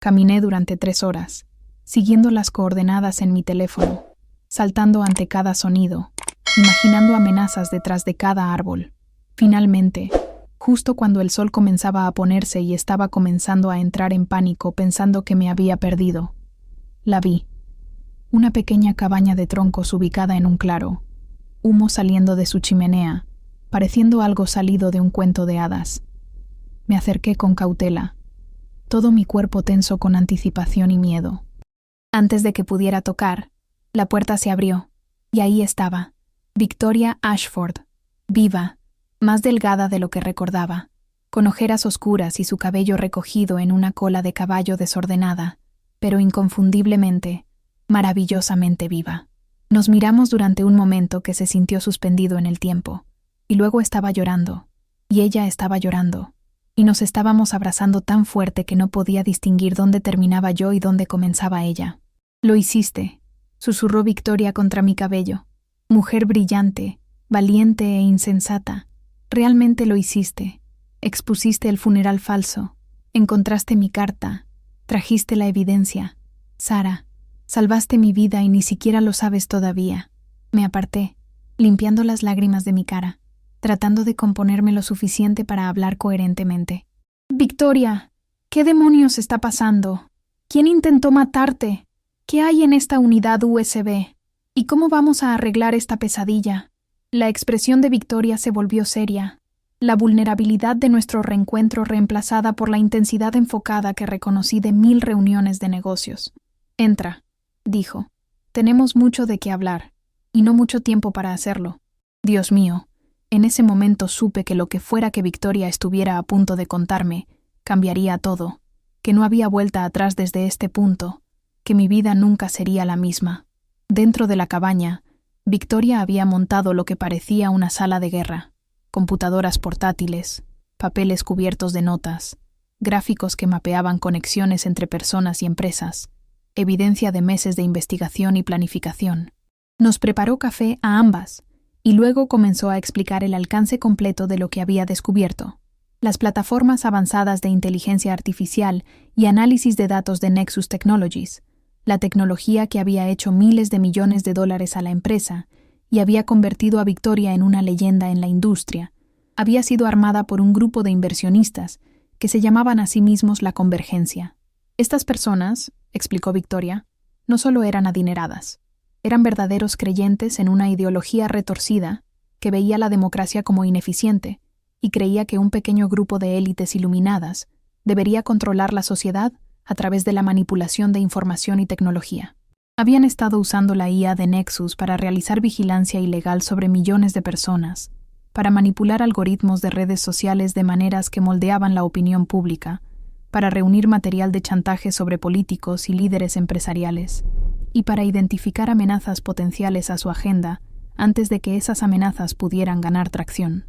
Caminé durante 3 horas, siguiendo las coordenadas en mi teléfono, saltando ante cada sonido, imaginando amenazas detrás de cada árbol. Finalmente, justo cuando el sol comenzaba a ponerse y estaba comenzando a entrar en pánico pensando que me había perdido, la vi. Una pequeña cabaña de troncos ubicada en un claro, humo saliendo de su chimenea, pareciendo algo salido de un cuento de hadas. Me acerqué con cautela, todo mi cuerpo tenso con anticipación y miedo. Antes de que pudiera tocar, la puerta se abrió, y ahí estaba, Victoria Ashford, viva, más delgada de lo que recordaba, con ojeras oscuras y su cabello recogido en una cola de caballo desordenada, pero inconfundiblemente, maravillosamente viva. Nos miramos durante un momento que se sintió suspendido en el tiempo, y luego estaba llorando, y ella estaba llorando, y nos estábamos abrazando tan fuerte que no podía distinguir dónde terminaba yo y dónde comenzaba ella. «Lo hiciste», susurró Victoria contra mi cabello. «Mujer brillante, valiente e insensata. Realmente lo hiciste. Expusiste el funeral falso. Encontraste mi carta. Trajiste la evidencia. Sara, salvaste mi vida y ni siquiera lo sabes todavía». Me aparté, limpiando las lágrimas de mi cara, tratando de componerme lo suficiente para hablar coherentemente. «Victoria, ¿qué demonios está pasando? ¿Quién intentó matarte? ¿Qué hay en esta unidad USB? ¿Y cómo vamos a arreglar esta pesadilla?» La expresión de Victoria se volvió seria, la vulnerabilidad de nuestro reencuentro reemplazada por la intensidad enfocada que reconocí de 1000 reuniones de negocios. «Entra», dijo. «Tenemos mucho de qué hablar, y no mucho tiempo para hacerlo». Dios mío, en ese momento supe que lo que fuera que Victoria estuviera a punto de contarme, cambiaría todo, que no había vuelta atrás desde este punto, que mi vida nunca sería la misma. Dentro de la cabaña, Victoria había montado lo que parecía una sala de guerra, computadoras portátiles, papeles cubiertos de notas, gráficos que mapeaban conexiones entre personas y empresas, evidencia de meses de investigación y planificación. Nos preparó café a ambas, y luego comenzó a explicar el alcance completo de lo que había descubierto. Las plataformas avanzadas de inteligencia artificial y análisis de datos de Nexus Technologies, la tecnología que había hecho miles de millones de dólares a la empresa y había convertido a Victoria en una leyenda en la industria, había sido armada por un grupo de inversionistas que se llamaban a sí mismos la Convergencia. Estas personas, explicó Victoria, no solo eran adineradas, eran verdaderos creyentes en una ideología retorcida que veía la democracia como ineficiente y creía que un pequeño grupo de élites iluminadas debería controlar la sociedad a través de la manipulación de información y tecnología. Habían estado usando la IA de Nexus para realizar vigilancia ilegal sobre millones de personas, para manipular algoritmos de redes sociales de maneras que moldeaban la opinión pública, para reunir material de chantaje sobre políticos y líderes empresariales, y para identificar amenazas potenciales a su agenda antes de que esas amenazas pudieran ganar tracción.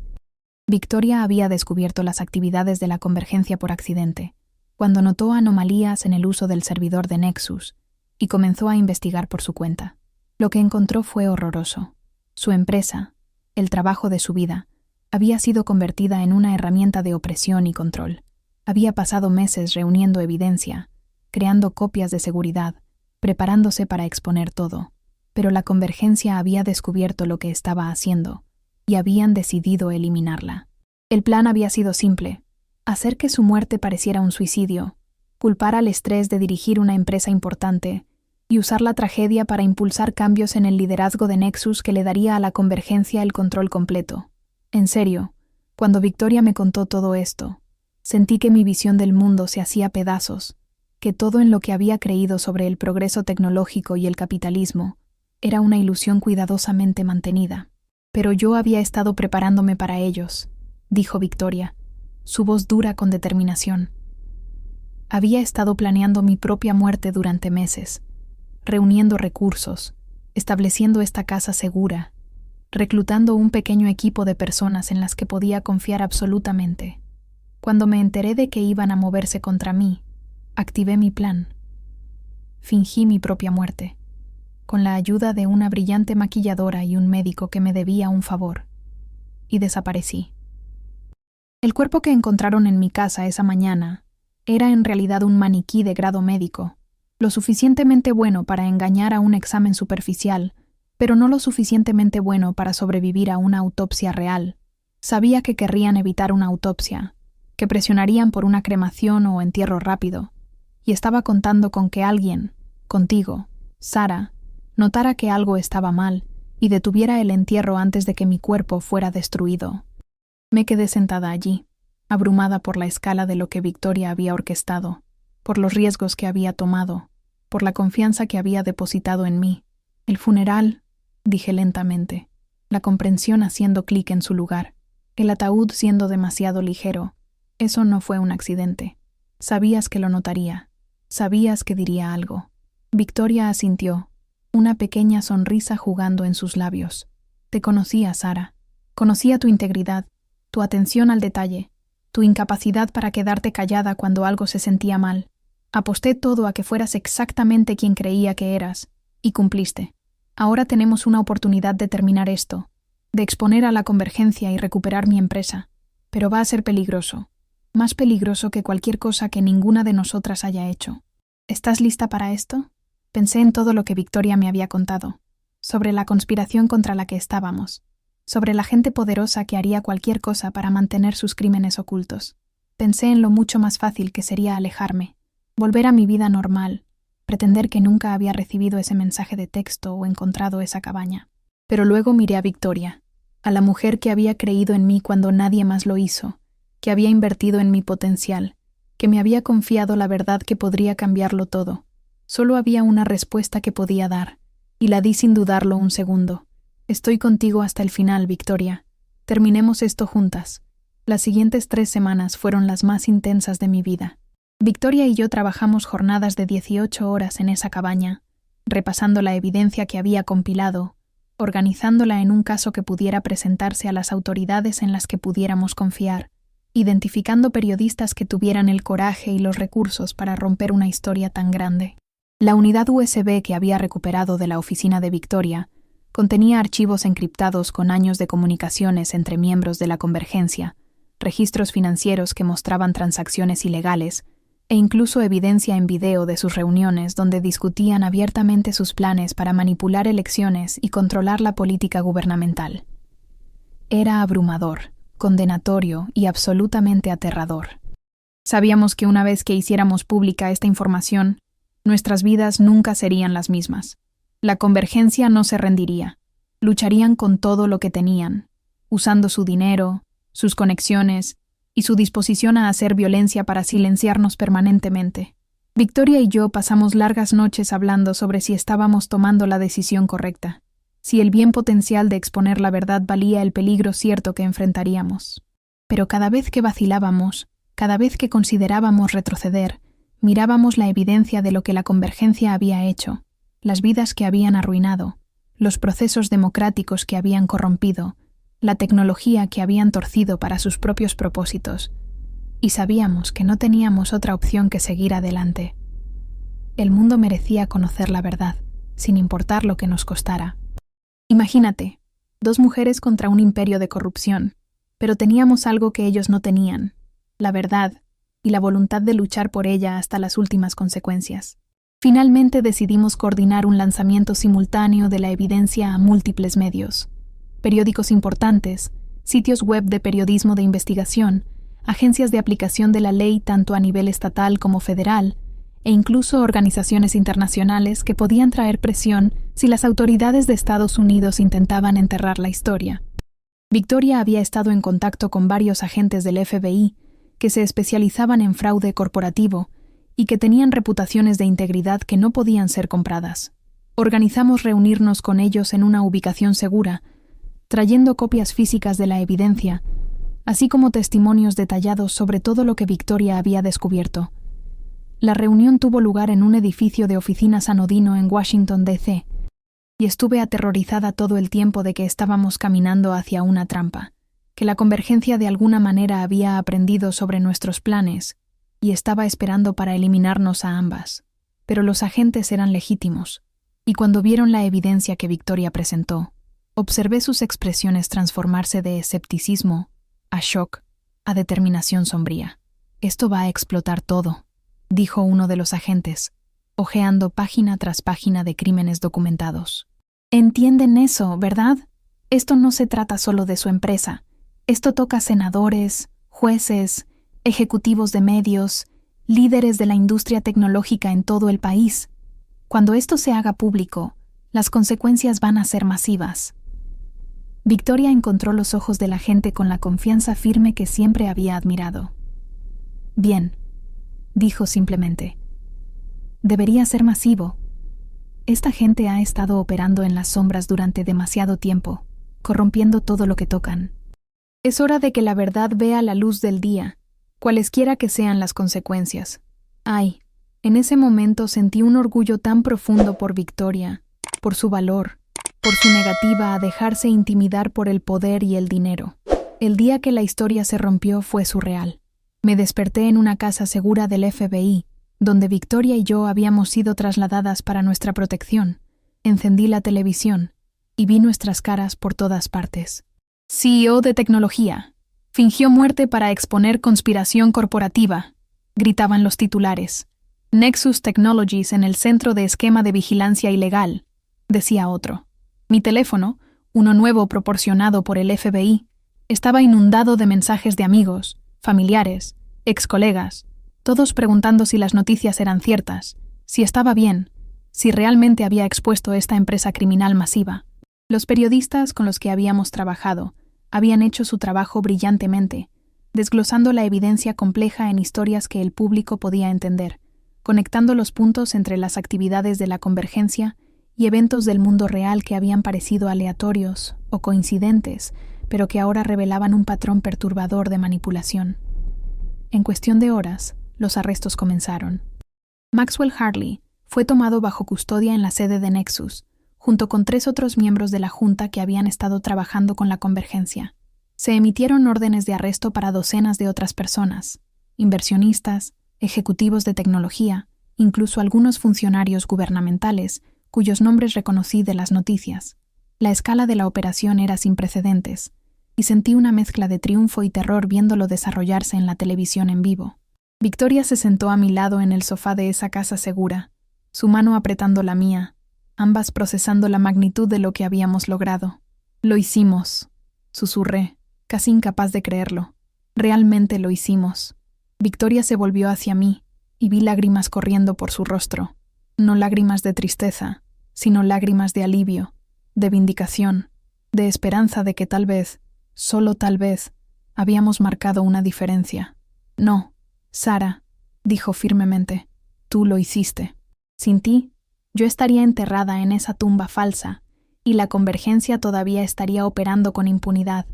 Victoria había descubierto las actividades de la Convergencia por accidente, cuando notó anomalías en el uso del servidor de Nexus, y comenzó a investigar por su cuenta. Lo que encontró fue horroroso. Su empresa, el trabajo de su vida, había sido convertida en una herramienta de opresión y control. Había pasado meses reuniendo evidencia, creando copias de seguridad, preparándose para exponer todo, pero la Convergencia había descubierto lo que estaba haciendo, y habían decidido eliminarla. El plan había sido simple: hacer que su muerte pareciera un suicidio, culpar al estrés de dirigir una empresa importante y usar la tragedia para impulsar cambios en el liderazgo de Nexus que le daría a la Convergencia el control completo. En serio, cuando Victoria me contó todo esto, sentí que mi visión del mundo se hacía pedazos, que todo en lo que había creído sobre el progreso tecnológico y el capitalismo era una ilusión cuidadosamente mantenida. Pero yo había estado preparándome para ellos, dijo Victoria, su voz dura con determinación. Había estado planeando mi propia muerte durante meses, reuniendo recursos, estableciendo esta casa segura, reclutando un pequeño equipo de personas en las que podía confiar absolutamente. Cuando me enteré de que iban a moverse contra mí, activé mi plan. Fingí mi propia muerte, con la ayuda de una brillante maquilladora y un médico que me debía un favor, y desaparecí. El cuerpo que encontraron en mi casa esa mañana era en realidad un maniquí de grado médico, lo suficientemente bueno para engañar a un examen superficial, pero no lo suficientemente bueno para sobrevivir a una autopsia real. Sabía que querrían evitar una autopsia, que presionarían por una cremación o entierro rápido, y estaba contando con que alguien, contigo, Sara, notara que algo estaba mal y detuviera el entierro antes de que mi cuerpo fuera destruido. Me quedé sentada allí, abrumada por la escala de lo que Victoria había orquestado, por los riesgos que había tomado, por la confianza que había depositado en mí. El funeral, dije lentamente, la comprensión haciendo clic en su lugar, el ataúd siendo demasiado ligero. Eso no fue un accidente. Sabías que lo notaría, sabías que diría algo. Victoria asintió, una pequeña sonrisa jugando en sus labios. Te conocía, Sara. Conocía tu integridad, tu atención al detalle, tu incapacidad para quedarte callada cuando algo se sentía mal. Aposté todo a que fueras exactamente quien creía que eras, y cumpliste. Ahora tenemos una oportunidad de terminar esto, de exponer a la Convergencia y recuperar mi empresa. Pero va a ser peligroso, más peligroso que cualquier cosa que ninguna de nosotras haya hecho. ¿Estás lista para esto? Pensé en todo lo que Victoria me había contado, sobre la conspiración contra la que estábamos, sobre la gente poderosa que haría cualquier cosa para mantener sus crímenes ocultos. Pensé en lo mucho más fácil que sería alejarme, volver a mi vida normal, pretender que nunca había recibido ese mensaje de texto o encontrado esa cabaña. Pero luego miré a Victoria, a la mujer que había creído en mí cuando nadie más lo hizo, que había invertido en mi potencial, que me había confiado la verdad que podría cambiarlo todo. Solo había una respuesta que podía dar, y la di sin dudarlo un segundo. Estoy contigo hasta el final, Victoria. Terminemos esto juntas. Las siguientes 3 semanas fueron las más intensas de mi vida. Victoria y yo trabajamos jornadas de 18 horas en esa cabaña, repasando la evidencia que había compilado, organizándola en un caso que pudiera presentarse a las autoridades en las que pudiéramos confiar, identificando periodistas que tuvieran el coraje y los recursos para romper una historia tan grande. La unidad USB que había recuperado de la oficina de Victoria contenía archivos encriptados con años de comunicaciones entre miembros de la Convergencia, registros financieros que mostraban transacciones ilegales e incluso evidencia en video de sus reuniones donde discutían abiertamente sus planes para manipular elecciones y controlar la política gubernamental. Era abrumador, condenatorio y absolutamente aterrador. Sabíamos que una vez que hiciéramos pública esta información, nuestras vidas nunca serían las mismas. La convergencia no se rendiría. Lucharían con todo lo que tenían, usando su dinero, sus conexiones y su disposición a hacer violencia para silenciarnos permanentemente. Victoria y yo pasamos largas noches hablando sobre si estábamos tomando la decisión correcta, si el bien potencial de exponer la verdad valía el peligro cierto que enfrentaríamos. Pero cada vez que vacilábamos, cada vez que considerábamos retroceder, mirábamos la evidencia de lo que la convergencia había hecho, las vidas que habían arruinado, los procesos democráticos que habían corrompido, la tecnología que habían torcido para sus propios propósitos, y sabíamos que no teníamos otra opción que seguir adelante. El mundo merecía conocer la verdad, sin importar lo que nos costara. Imagínate, 2 mujeres contra un imperio de corrupción, pero teníamos algo que ellos no tenían, la verdad y la voluntad de luchar por ella hasta las últimas consecuencias. Finalmente decidimos coordinar un lanzamiento simultáneo de la evidencia a múltiples medios, periódicos importantes, sitios web de periodismo de investigación, agencias de aplicación de la ley tanto a nivel estatal como federal, e incluso organizaciones internacionales que podían traer presión si las autoridades de Estados Unidos intentaban enterrar la historia. Victoria había estado en contacto con varios agentes del FBI que se especializaban en fraude corporativo y que tenían reputaciones de integridad que no podían ser compradas. Organizamos reunirnos con ellos en una ubicación segura, trayendo copias físicas de la evidencia, así como testimonios detallados sobre todo lo que Victoria había descubierto. La reunión tuvo lugar en un edificio de oficinas anodino en Washington, D.C., y estuve aterrorizada todo el tiempo de que estábamos caminando hacia una trampa, que la convergencia de alguna manera había aprendido sobre nuestros planes y estaba esperando para eliminarnos a ambas. Pero los agentes eran legítimos, y cuando vieron la evidencia que Victoria presentó, observé sus expresiones transformarse de escepticismo a shock, a determinación sombría. «Esto va a explotar todo», dijo uno de los agentes, hojeando página tras página de crímenes documentados. «Entienden eso, ¿verdad? Esto no se trata solo de su empresa. Esto toca senadores, jueces, ejecutivos de medios, líderes de la industria tecnológica en todo el país. Cuando esto se haga público, las consecuencias van a ser masivas». Victoria encontró los ojos de la gente con la confianza firme que siempre había admirado. «Bien», dijo simplemente. «Debería ser masivo. Esta gente ha estado operando en las sombras durante demasiado tiempo, corrompiendo todo lo que tocan. Es hora de que la verdad vea la luz del día, cualesquiera que sean las consecuencias». Ay, en ese momento sentí un orgullo tan profundo por Victoria, por su valor, por su negativa a dejarse intimidar por el poder y el dinero. El día que la historia se rompió fue surreal. Me desperté en una casa segura del FBI, donde Victoria y yo habíamos sido trasladadas para nuestra protección. Encendí la televisión y vi nuestras caras por todas partes. CEO de tecnología. Fingió muerte para exponer conspiración corporativa, gritaban los titulares. Nexus Technologies en el centro de esquema de vigilancia ilegal, decía otro. Mi teléfono, uno nuevo proporcionado por el FBI, estaba inundado de mensajes de amigos, familiares, excolegas, todos preguntando si las noticias eran ciertas, si estaba bien, si realmente había expuesto esta empresa criminal masiva. Los periodistas con los que habíamos trabajado habían hecho su trabajo brillantemente, desglosando la evidencia compleja en historias que el público podía entender, conectando los puntos entre las actividades de la convergencia y eventos del mundo real que habían parecido aleatorios o coincidentes, pero que ahora revelaban un patrón perturbador de manipulación. En cuestión de horas, los arrestos comenzaron. Maxwell Harley fue tomado bajo custodia en la sede de Nexus, junto con 3 otros miembros de la Junta que habían estado trabajando con la convergencia. Se emitieron órdenes de arresto para docenas de otras personas, inversionistas, ejecutivos de tecnología, incluso algunos funcionarios gubernamentales, cuyos nombres reconocí de las noticias. La escala de la operación era sin precedentes, y sentí una mezcla de triunfo y terror viéndolo desarrollarse en la televisión en vivo. Victoria se sentó a mi lado en el sofá de esa casa segura, su mano apretando la mía, ambas procesando la magnitud de lo que habíamos logrado. «Lo hicimos», susurré, casi incapaz de creerlo. «Realmente lo hicimos». Victoria se volvió hacia mí y vi lágrimas corriendo por su rostro. No lágrimas de tristeza, sino lágrimas de alivio, de vindicación, de esperanza de que tal vez, solo tal vez, habíamos marcado una diferencia. No, Sara, dijo firmemente, tú lo hiciste. Sin ti, yo estaría enterrada en esa tumba falsa y la Convergencia todavía estaría operando con impunidad.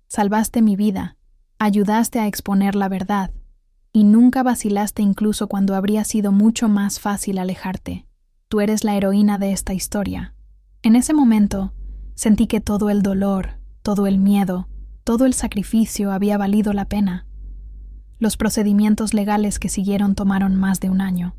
Salvaste mi vida, ayudaste a exponer la verdad, y nunca vacilaste incluso cuando habría sido mucho más fácil alejarte. Tú eres la heroína de esta historia. En ese momento, sentí que todo el dolor, todo el miedo, todo el sacrificio había valido la pena. Los procedimientos legales que siguieron tomaron más de un año.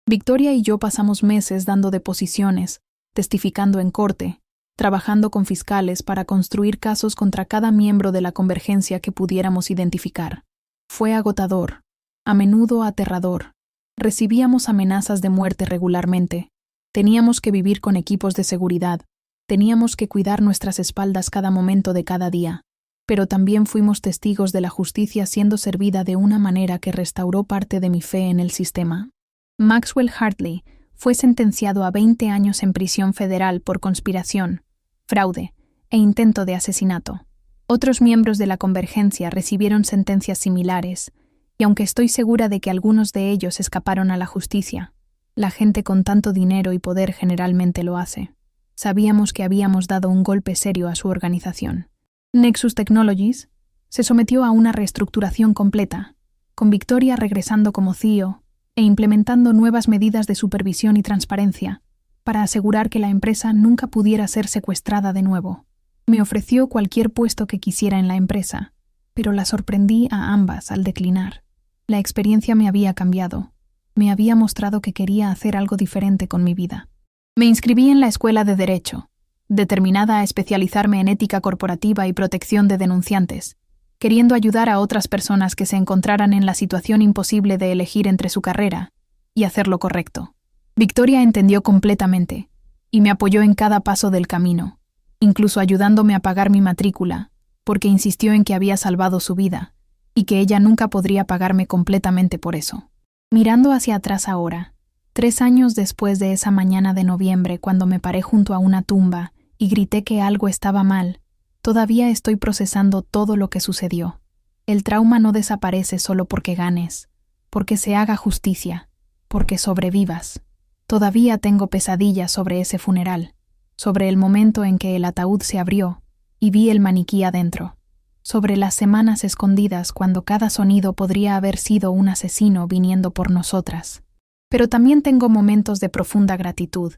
Victoria y yo pasamos meses dando deposiciones, testificando en corte, trabajando con fiscales para construir casos contra cada miembro de la Convergencia que pudiéramos identificar. Fue agotador, a menudo aterrador. Recibíamos amenazas de muerte regularmente. Teníamos que vivir con equipos de seguridad. Teníamos que cuidar nuestras espaldas cada momento de cada día. Pero también fuimos testigos de la justicia siendo servida de una manera que restauró parte de mi fe en el sistema. Maxwell Hartley fue sentenciado a 20 años en prisión federal por conspiración, fraude e intento de asesinato. Otros miembros de la Convergencia recibieron sentencias similares, y aunque estoy segura de que algunos de ellos escaparon a la justicia, la gente con tanto dinero y poder generalmente lo hace. Sabíamos que habíamos dado un golpe serio a su organización. Nexus Technologies se sometió a una reestructuración completa, con Victoria regresando como CEO e implementando nuevas medidas de supervisión y transparencia para asegurar que la empresa nunca pudiera ser secuestrada de nuevo. Me ofreció cualquier puesto que quisiera en la empresa, pero la sorprendí a ambas al declinar. La experiencia me había cambiado. Me había mostrado que quería hacer algo diferente con mi vida. Me inscribí en la Escuela de Derecho, determinada a especializarme en ética corporativa y protección de denunciantes, queriendo ayudar a otras personas que se encontraran en la situación imposible de elegir entre su carrera y hacer lo correcto. Victoria entendió completamente y me apoyó en cada paso del camino, incluso ayudándome a pagar mi matrícula, porque insistió en que había salvado su vida y que ella nunca podría pagarme completamente por eso. Mirando hacia atrás ahora, 3 años después de esa mañana de noviembre cuando me paré junto a una tumba y grité que algo estaba mal, todavía estoy procesando todo lo que sucedió. El trauma no desaparece solo porque ganes, porque se haga justicia, porque sobrevivas. Todavía tengo pesadillas sobre ese funeral, sobre el momento en que el ataúd se abrió y vi el maniquí adentro, sobre las semanas escondidas cuando cada sonido podría haber sido un asesino viniendo por nosotras. Pero también tengo momentos de profunda gratitud,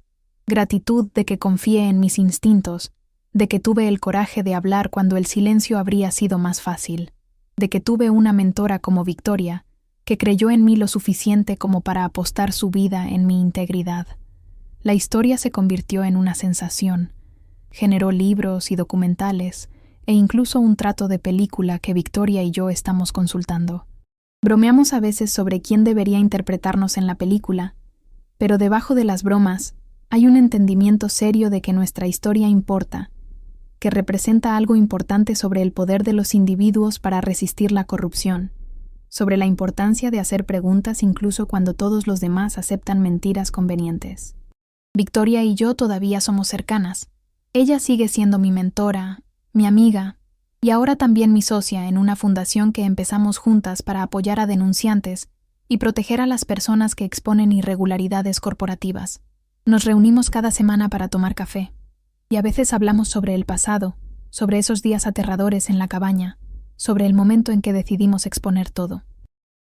gratitud de que confié en mis instintos, de que tuve el coraje de hablar cuando el silencio habría sido más fácil, de que tuve una mentora como Victoria, que creyó en mí lo suficiente como para apostar su vida en mi integridad. La historia se convirtió en una sensación, generó libros y documentales, e incluso un trato de película que Victoria y yo estamos consultando. Bromeamos a veces sobre quién debería interpretarnos en la película, pero debajo de las bromas hay un entendimiento serio de que nuestra historia importa, que representa algo importante sobre el poder de los individuos para resistir la corrupción, sobre la importancia de hacer preguntas incluso cuando todos los demás aceptan mentiras convenientes. Victoria y yo todavía somos cercanas. Ella sigue siendo mi mentora, mi amiga, y ahora también mi socia en una fundación que empezamos juntas para apoyar a denunciantes y proteger a las personas que exponen irregularidades corporativas. Nos reunimos cada semana para tomar café, y a veces hablamos sobre el pasado, sobre esos días aterradores en la cabaña, sobre el momento en que decidimos exponer todo.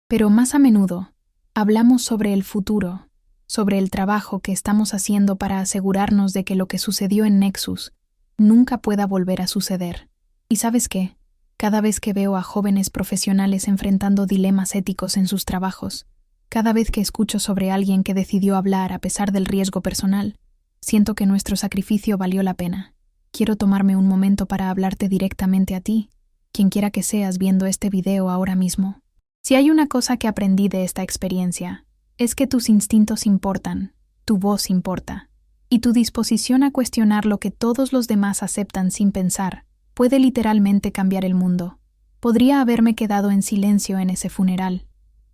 Pero más a menudo, hablamos sobre el futuro, sobre el trabajo que estamos haciendo para asegurarnos de que lo que sucedió en Nexus nunca pueda volver a suceder. ¿Y sabes qué? Cada vez que veo a jóvenes profesionales enfrentando dilemas éticos en sus trabajos, cada vez que escucho sobre alguien que decidió hablar a pesar del riesgo personal, siento que nuestro sacrificio valió la pena. Quiero tomarme un momento para hablarte directamente a ti, quien quiera que seas viendo este video ahora mismo. Si hay una cosa que aprendí de esta experiencia, es que tus instintos importan, tu voz importa, y tu disposición a cuestionar lo que todos los demás aceptan sin pensar puede literalmente cambiar el mundo. Podría haberme quedado en silencio en ese funeral,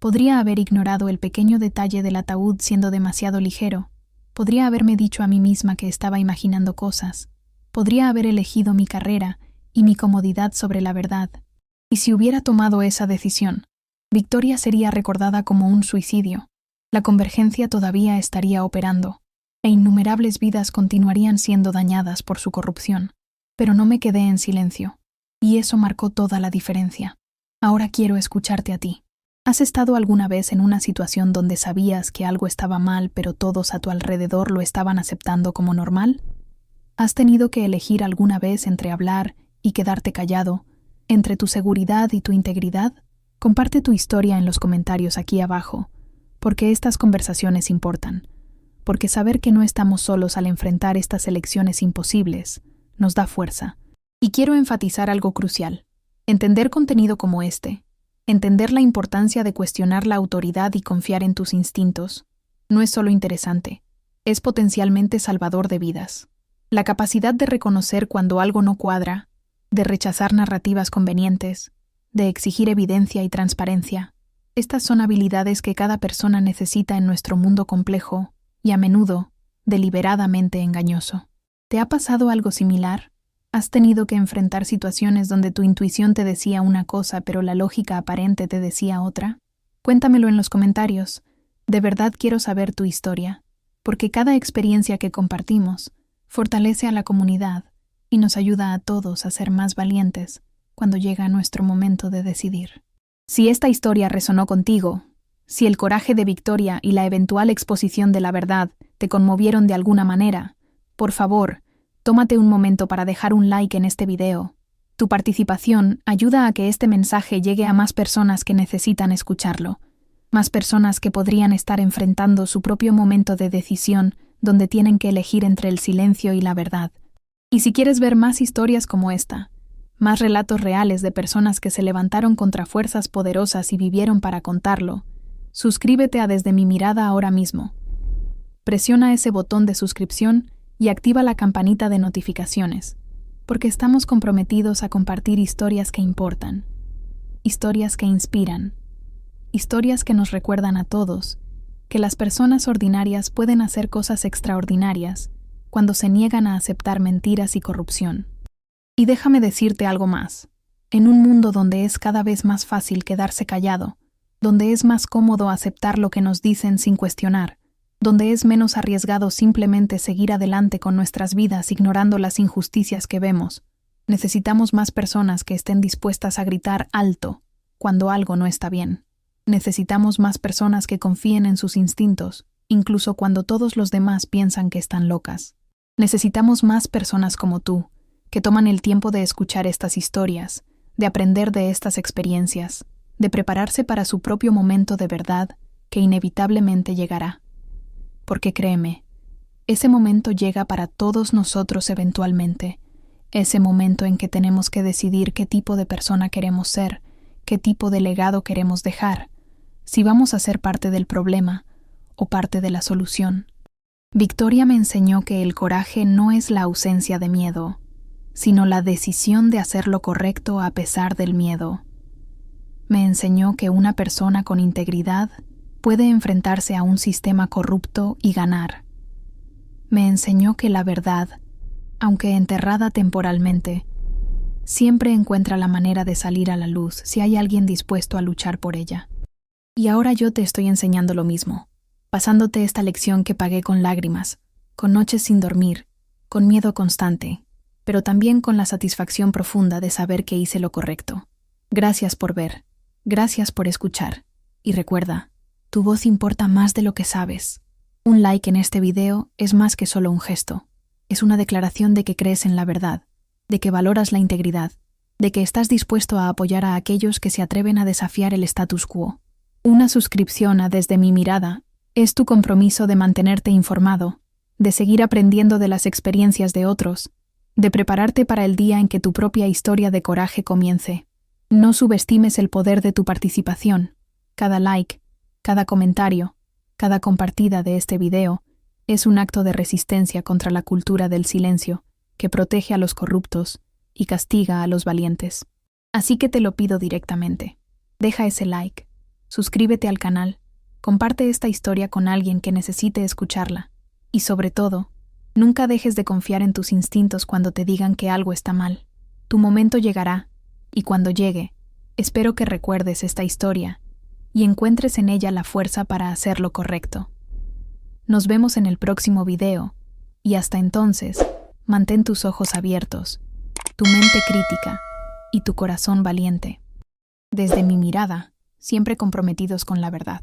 Podría haber ignorado el pequeño detalle del ataúd siendo demasiado ligero. Podría haberme dicho a mí misma que estaba imaginando cosas. Podría haber elegido mi carrera y mi comodidad sobre la verdad. Y si hubiera tomado esa decisión, Victoria sería recordada como un suicidio. La convergencia todavía estaría operando, e innumerables vidas continuarían siendo dañadas por su corrupción. Pero no me quedé en silencio, y eso marcó toda la diferencia. Ahora quiero escucharte a ti. ¿Has estado alguna vez en una situación donde sabías que algo estaba mal, pero todos a tu alrededor lo estaban aceptando como normal? ¿Has tenido que elegir alguna vez entre hablar y quedarte callado, entre tu seguridad y tu integridad? Comparte tu historia en los comentarios aquí abajo, porque estas conversaciones importan, porque saber que no estamos solos al enfrentar estas elecciones imposibles nos da fuerza. Y quiero enfatizar algo crucial: entender contenido como este, entender la importancia de cuestionar la autoridad y confiar en tus instintos, no es solo interesante, es potencialmente salvador de vidas. La capacidad de reconocer cuando algo no cuadra, de rechazar narrativas convenientes, de exigir evidencia y transparencia. Estas son habilidades que cada persona necesita en nuestro mundo complejo y a menudo deliberadamente engañoso. ¿Te ha pasado algo similar? ¿Has tenido que enfrentar situaciones donde tu intuición te decía una cosa pero la lógica aparente te decía otra? Cuéntamelo en los comentarios. De verdad quiero saber tu historia, porque cada experiencia que compartimos fortalece a la comunidad y nos ayuda a todos a ser más valientes cuando llega nuestro momento de decidir. Si esta historia resonó contigo, si el coraje de Victoria y la eventual exposición de la verdad te conmovieron de alguna manera, por favor, tómate un momento para dejar un like en este video. Tu participación ayuda a que este mensaje llegue a más personas que necesitan escucharlo, más personas que podrían estar enfrentando su propio momento de decisión donde tienen que elegir entre el silencio y la verdad. Y si quieres ver más historias como esta, más relatos reales de personas que se levantaron contra fuerzas poderosas y vivieron para contarlo, suscríbete a Desde mi Mirada ahora mismo. Presiona ese botón de suscripción y activa la campanita de notificaciones, porque estamos comprometidos a compartir historias que importan, historias que inspiran, historias que nos recuerdan a todos que las personas ordinarias pueden hacer cosas extraordinarias cuando se niegan a aceptar mentiras y corrupción. Y déjame decirte algo más. En un mundo donde es cada vez más fácil quedarse callado, donde es más cómodo aceptar lo que nos dicen sin cuestionar, donde es menos arriesgado simplemente seguir adelante con nuestras vidas ignorando las injusticias que vemos, necesitamos más personas que estén dispuestas a gritar alto cuando algo no está bien. Necesitamos más personas que confíen en sus instintos, incluso cuando todos los demás piensan que están locas. Necesitamos más personas como tú, que toman el tiempo de escuchar estas historias, de aprender de estas experiencias, de prepararse para su propio momento de verdad que inevitablemente llegará. Porque créeme, ese momento llega para todos nosotros eventualmente, ese momento en que tenemos que decidir qué tipo de persona queremos ser, qué tipo de legado queremos dejar, si vamos a ser parte del problema o parte de la solución. Victoria me enseñó que el coraje no es la ausencia de miedo, sino la decisión de hacer lo correcto a pesar del miedo. Me enseñó que una persona con integridad puede enfrentarse a un sistema corrupto y ganar. Me enseñó que la verdad, aunque enterrada temporalmente, siempre encuentra la manera de salir a la luz si hay alguien dispuesto a luchar por ella. Y ahora yo te estoy enseñando lo mismo, pasándote esta lección que pagué con lágrimas, con noches sin dormir, con miedo constante, pero también con la satisfacción profunda de saber que hice lo correcto. Gracias por ver, gracias por escuchar, y recuerda, tu voz importa más de lo que sabes. Un like en este video es más que solo un gesto, es una declaración de que crees en la verdad, de que valoras la integridad, de que estás dispuesto a apoyar a aquellos que se atreven a desafiar el status quo. Una suscripción a Desde mi Mirada es tu compromiso de mantenerte informado, de seguir aprendiendo de las experiencias de otros, de prepararte para el día en que tu propia historia de coraje comience. No subestimes el poder de tu participación. Cada like, cada comentario, cada compartida de este video es un acto de resistencia contra la cultura del silencio que protege a los corruptos y castiga a los valientes. Así que te lo pido directamente. Deja ese like. suscríbete al canal, comparte esta historia con alguien que necesite escucharla. Y sobre todo, nunca dejes de confiar en tus instintos cuando te digan que algo está mal. Tu momento llegará, y cuando llegue, espero que recuerdes esta historia y encuentres en ella la fuerza para hacer lo correcto. Nos vemos en el próximo video, y hasta entonces, mantén tus ojos abiertos, tu mente crítica y tu corazón valiente. Desde mi mirada, siempre comprometidos con la verdad.